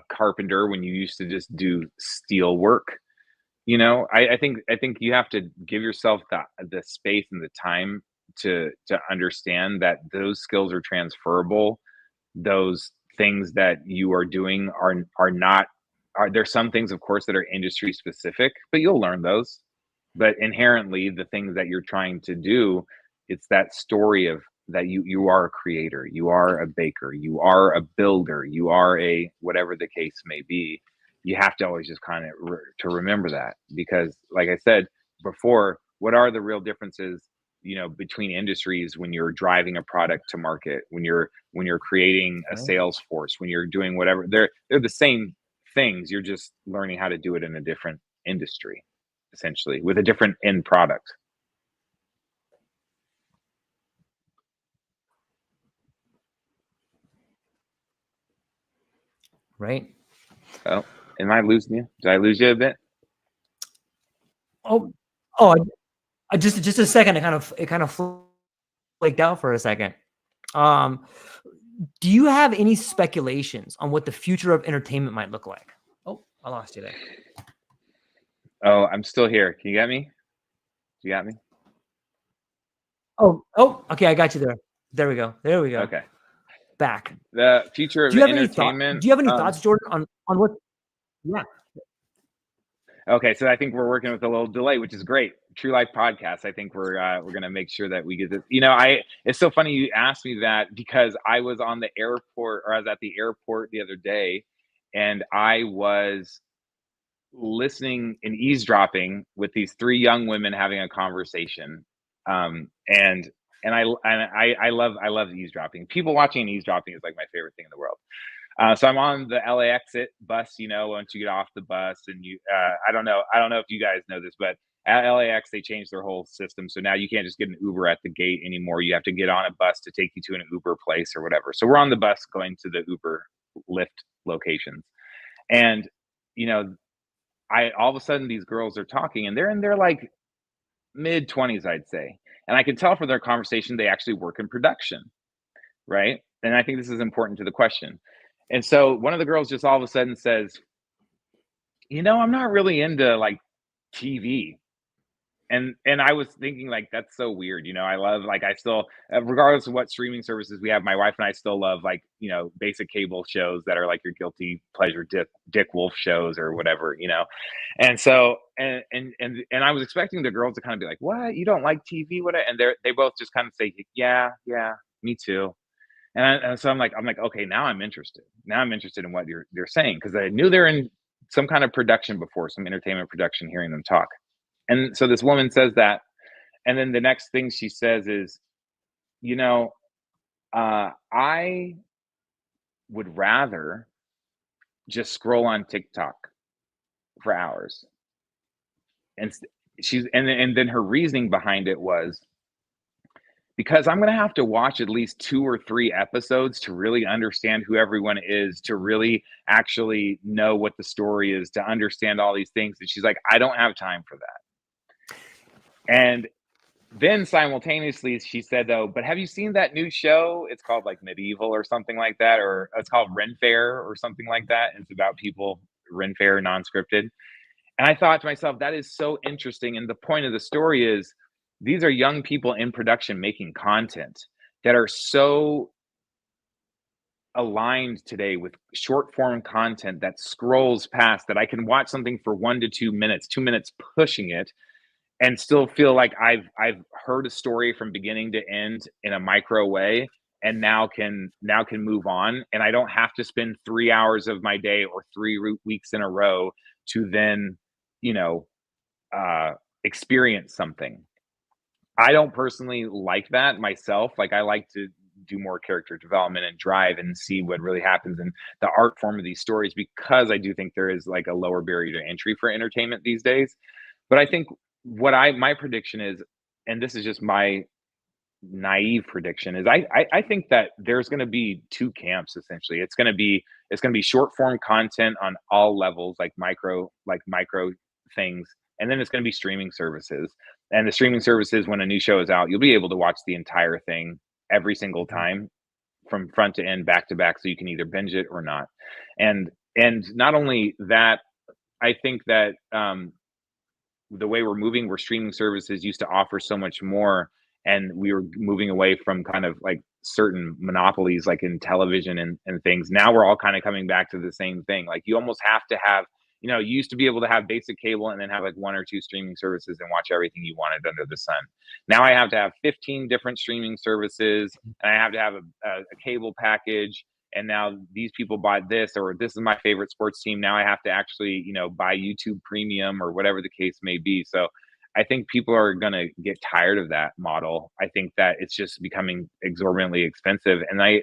B: carpenter when you used to just do steel work. You know, I think you have to give yourself the space and the time to understand that those skills are transferable. Those things that you are doing are not are there's some things of course that are industry specific, but you'll learn those. But inherently the things that you're trying to do, it's that story of that you are a creator, you are a baker, you are a builder, you are a whatever the case may be. You have to always just kind of to remember that, because like I said before, what are the real differences, you know, between industries when you're driving a product to market, when you're creating a
A: Right.
B: sales force, when you're doing whatever, they're the same things. You're just learning how to do it in a different industry, essentially, with a different end product.
A: Right.
B: Oh, am I losing you? Did I lose you a bit?
A: Oh, oh, just a second. It kind of flaked out for a second. Um, do you have any speculations on what the future of entertainment might look like? Oh, I lost you there.
B: Oh, I'm still here. Can you get me? You got me?
A: Oh, okay, I got you there. There we go. There we go.
B: Okay.
A: Back.
B: The future
A: Do
B: of
A: you have any thought?
B: entertainment.
A: Do you have any thoughts, Jordan, on what? Yeah.
B: Okay, so I think we're working with a little delay, which is great. True Life Podcast. I think we're gonna make sure that we get this. You know, I it's so funny you asked me that because I was on the airport, or I was at the airport the other day, and I was listening and eavesdropping with these three young women having a conversation. And I love eavesdropping. People watching and eavesdropping is like my favorite thing in the world. So I'm on the LA exit bus, you know, once you get off the bus and I don't know if you guys know this, but at LAX, they changed their whole system. So now you can't just get an Uber at the gate anymore. You have to get on a bus to take you to an Uber place or whatever. So we're on the bus going to the Uber Lyft locations. And, you know, all of a sudden these girls are talking and they're in their like mid 20s, I'd say. And I can tell from their conversation, they actually work in production, right? And I think this is important to the question. And so one of the girls just all of a sudden says, you know, I'm not really into like TV. And I was thinking like that's so weird, you know. I love like I still regardless of what streaming services we have, my wife and I still love like, you know, basic cable shows that are like your guilty pleasure Dick Wolf shows or whatever, you know. And so and I was expecting the girls to kind of be like, "What? You don't like TV?" What? And they both just kind of say, "Yeah, yeah, me too." And so I'm like, okay, now I'm interested. Now I'm interested in what you're saying because I knew they're in some kind of production before, some entertainment production, hearing them talk. And so this woman says that, and then the next thing she says is, you know, I would rather just scroll on TikTok for hours. And she's and then her reasoning behind it was because I'm going to have to watch at least 2 or 3 episodes to really understand who everyone is, to really actually know what the story is, to understand all these things. And she's like, I don't have time for that. And then simultaneously, she said, though, but have you seen that new show? It's called like Medieval or something like that, or it's called Ren Fair or something like that. It's about people, Ren Fair, non-scripted. And I thought to myself, that is so interesting. And the point of the story is these are young people in production making content that are so aligned today with short form content that scrolls past, that I can watch something for 1 to 2 minutes, 2 minutes pushing it, and still feel like I've heard a story from beginning to end in a micro way, and now can move on, and I don't have to spend 3 hours of my day or 3 weeks in a row to then, you know, experience something. I don't personally like that myself. Like, I like to do more character development and drive and see what really happens in the art form of these stories, because I do think there is like a lower barrier to entry for entertainment these days. But I think my prediction is, and this is just my naive prediction, is I think that there's going to be 2 camps essentially. It's going to be short form content on all levels, like micro things, and then it's going to be streaming services. And the streaming services, when a new show is out, you'll be able to watch the entire thing every single time from front to end, back to back, so you can either binge it or not. And not only that, I think that the way we're moving, where streaming services used to offer so much more, and we were moving away from kind of like certain monopolies like in television and things. Now we're all kind of coming back to the same thing. Like, you almost have to have, you know, you used to be able to have basic cable and then have like 1 or 2 streaming services and watch everything you wanted under the sun. Now I have to have 15 different streaming services, and I have to have a cable package. And now these people buy this, or this is my favorite sports team. Now I have to actually, you know, buy YouTube Premium or whatever the case may be. So I think people are going to get tired of that model. I think that it's just becoming exorbitantly expensive. And I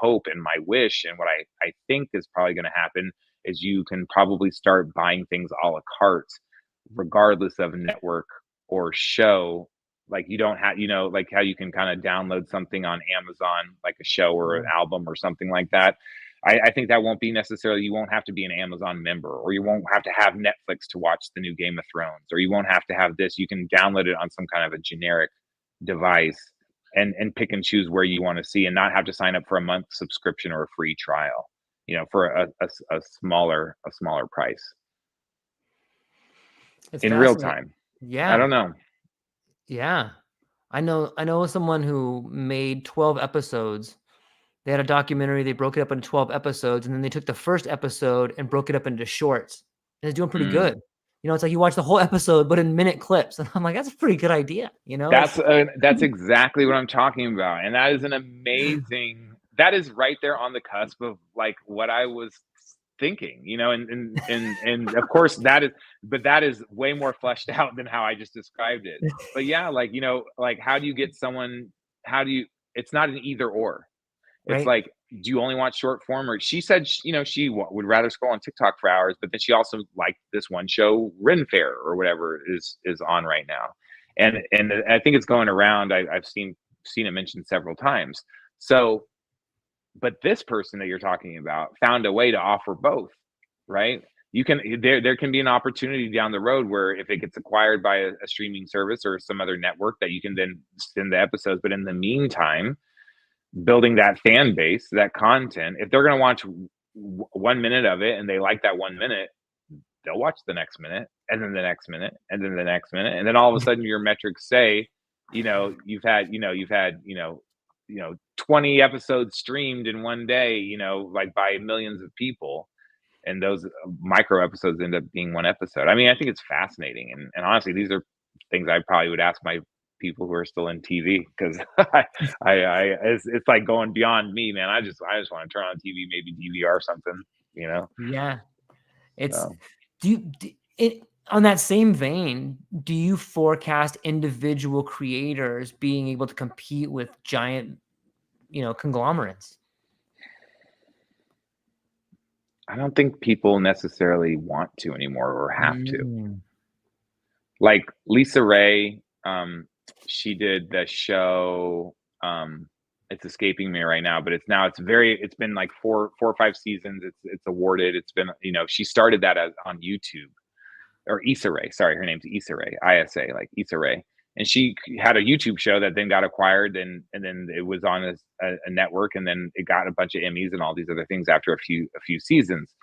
B: hope, and my wish, and what I think is probably going to happen is you can probably start buying things a la carte, regardless of network or show. Like, you don't have, you know, like how you can kind of download something on Amazon, like a show or an album or something like that. I think that won't be necessarily, you won't have to be an Amazon member, or you won't have to have Netflix to watch the new Game of Thrones, or you won't have to have this. You can download it on some kind of a generic device and pick and choose where you want to see, and not have to sign up for a month subscription or a free trial, you know, for a smaller price
A: It's
B: in real
A: fascinating.
B: time. I
A: Yeah.
B: don't know.
A: Yeah. I know someone who made 12 episodes. They had a documentary, they broke it up into 12 episodes, and then they took the first episode and broke it up into shorts. And it's doing pretty
B: Mm.
A: good. You know, it's like you watch the whole episode, but in minute clips. And I'm like, that's a pretty good idea. You know, it's
B: That's exactly what I'm talking about, and that is an amazing. That is right there on the cusp of like what I was thinking, you know, and of course that is way more fleshed out than how I just described it. But yeah, like, you know, like, how do you get someone? How do you? It's not an either or. It's
A: right.
B: like, do you only want short form? Or she said, you know, she would rather scroll on TikTok for hours, but then she also liked this one show, Ren Fair or whatever is on right now, and I think it's going around. I've seen it mentioned several times. So, but this person that you're talking about found a way to offer both, right? You can there can be an opportunity down the road where, if it gets acquired by a streaming service or some other network, that you can then send the episodes. But in the meantime, building that fan base, that content, if they're going to watch 1 minute of it and they like that 1 minute, they'll watch the next minute, and then the next minute, and then the next minute, and then all of a sudden your metrics say, you know, you've had 20 episodes streamed in one day, you know, like by millions of people, and those micro episodes end up being one episode. I mean, I think it's fascinating, and honestly, these are things I probably would ask my people who are still in TV, because it's like going beyond me, man. I just want to turn on TV, maybe DVR something, you know.
A: Yeah. It's
B: So.
A: on that same vein, do you forecast individual creators being able to compete with giant, you know, conglomerates?
B: I don't think people necessarily want to anymore or have to.
A: Mm.
B: Like Lisa Ray, she did the show. It's escaping me right now, but it's been like four or five seasons. It's awarded. It's been, she started that on YouTube, or Issa Rae. Sorry, her name's Issa Rae, ISA, like Issa Rae. And she had a YouTube show that then got acquired, and then it was on a network, and then it got a bunch of Emmys and all these other things after a few seasons.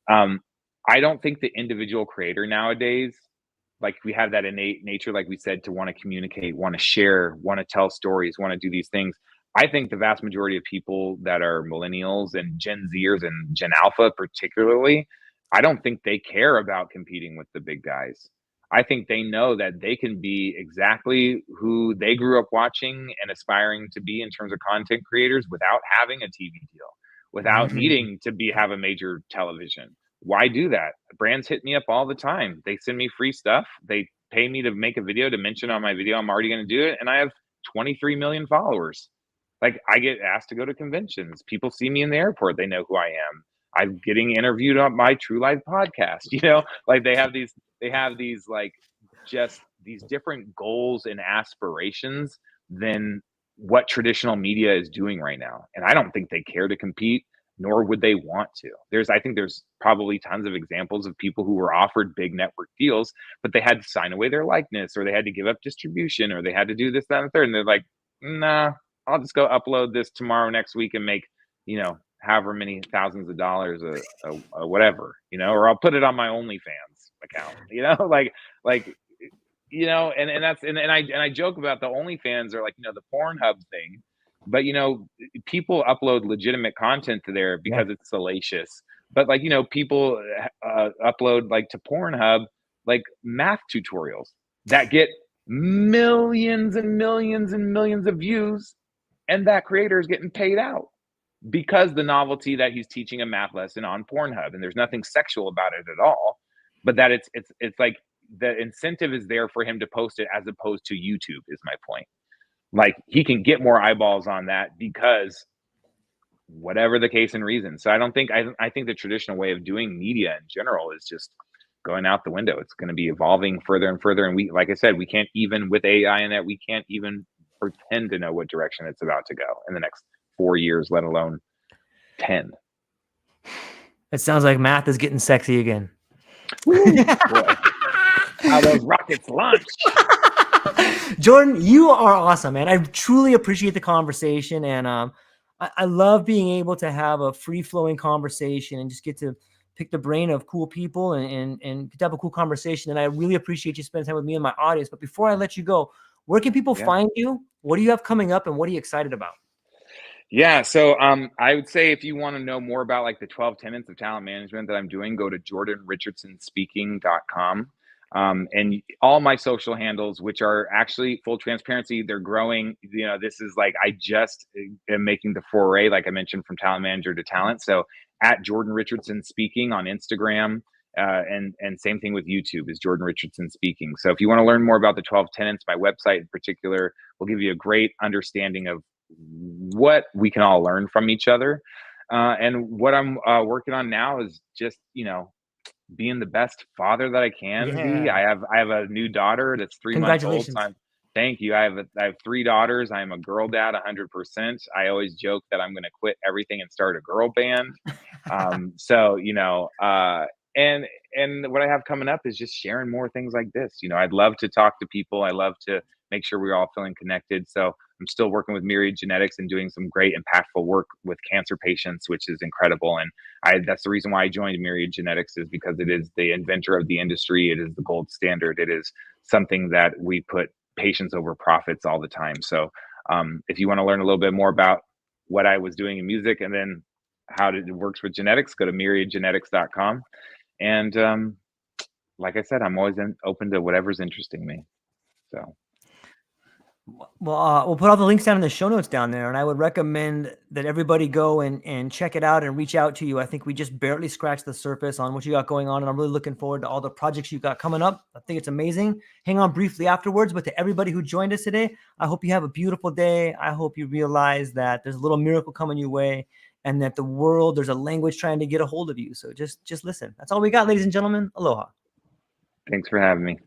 B: I don't think the individual creator nowadays, like, we have that innate nature, like we said, to want to communicate, want to share, want to tell stories, want to do these things. I think the vast majority of people that are millennials and Gen Zers and Gen Alpha particularly, I don't think they care about competing with the big guys. I think they know that they can be exactly who they grew up watching and aspiring to be in terms of content creators without having a TV deal, without needing to have a major television. Why do that? Brands hit me up all the time. They send me free stuff. They pay me to make a video, to mention on my video I'm already going to do it, and I have 23 million followers. Like, I get asked to go to conventions. People see me in the airport. They know who I am. I'm getting interviewed on my True Life podcast. Like, they have these like, just these different goals and aspirations than what traditional media is doing right now. And I don't think they care to compete, nor would they want to. I think there's probably tons of examples of people who were offered big network deals, but they had to sign away their likeness, or they had to give up distribution, or they had to do this, that, and the third. And they're like, nah, I'll just go upload this tomorrow, next week, and make, however many thousands of dollars, a whatever, or I'll put it on my OnlyFans account, and I joke about the OnlyFans, or like, the Pornhub thing, but people upload legitimate content to there because it's salacious. But like, people upload, like, to Pornhub, like, math tutorials that get millions and millions and millions of views, and that creator is getting paid out because the novelty that he's teaching a math lesson on Pornhub, and there's nothing sexual about it at all, but that it's like the incentive is there for him to post it, as opposed to YouTube, is my point. Like, he can get more eyeballs on that because whatever the case and reason. So I think the traditional way of doing media in general is just going out the window. It's going to be evolving further and further. And like I said, we can't even, with AI in it, we can't even pretend to know what direction it's about to go in the next 4 years, let alone 10.
A: It sounds like math is getting sexy again.
B: Boy, how those rockets launch.
A: Jordan, you are awesome, man. I truly appreciate the conversation, and I love being able to have a free-flowing conversation and just get to pick the brain of cool people and get to have a cool conversation. And I really appreciate you spending time with me and my audience. But before I let you go, where can people find you? What do you have coming up, and what are you excited about?
B: Yeah, so I would say, if you want to know more about, like, the 12 tenets of talent management that I'm doing, go to jordanrichardsonspeaking.com. And all my social handles, which are actually, full transparency, they're growing. This is like, I just am making the foray, like I mentioned, from talent manager to talent. So at Jordan Richardson Speaking on Instagram, and same thing with YouTube, is Jordan Richardson Speaking. So if you want to learn more about the 12 tenets, my website in particular will give you a great understanding of what we can all learn from each other. And what I'm working on now is just, being the best father that I can be. I have a new daughter that's 3 months old. So thank you. I have 3 daughters. I'm a girl dad, 100%. I always joke that I'm going to quit everything and start a girl band. And what I have coming up is just sharing more things like this. I'd love to talk to people. I love to make sure we're all feeling connected. So I'm still working with Myriad Genetics and doing some great, impactful work with cancer patients, which is incredible. And that's the reason why I joined Myriad Genetics, is because it is the inventor of the industry. It is the gold standard. It is something that we put patients over profits all the time. So if you want to learn a little bit more about what I was doing in music, and then how it works with genetics, go to myriadgenetics.com. And like I said, I'm always open to whatever's interesting me. So.
A: Well, we'll put all the links down in the show notes down there, and I would recommend that everybody go and check it out and reach out to you. I think we just barely scratched the surface on what you got going on, and I'm really looking forward to all the projects you got coming up. I think it's amazing. Hang on briefly afterwards, but to everybody who joined us today, I hope you have a beautiful day. I hope you realize that there's a little miracle coming your way, and that the world, there's a language trying to get a hold of you. So just listen. That's all we got, ladies and gentlemen. Aloha.
B: Thanks for having me.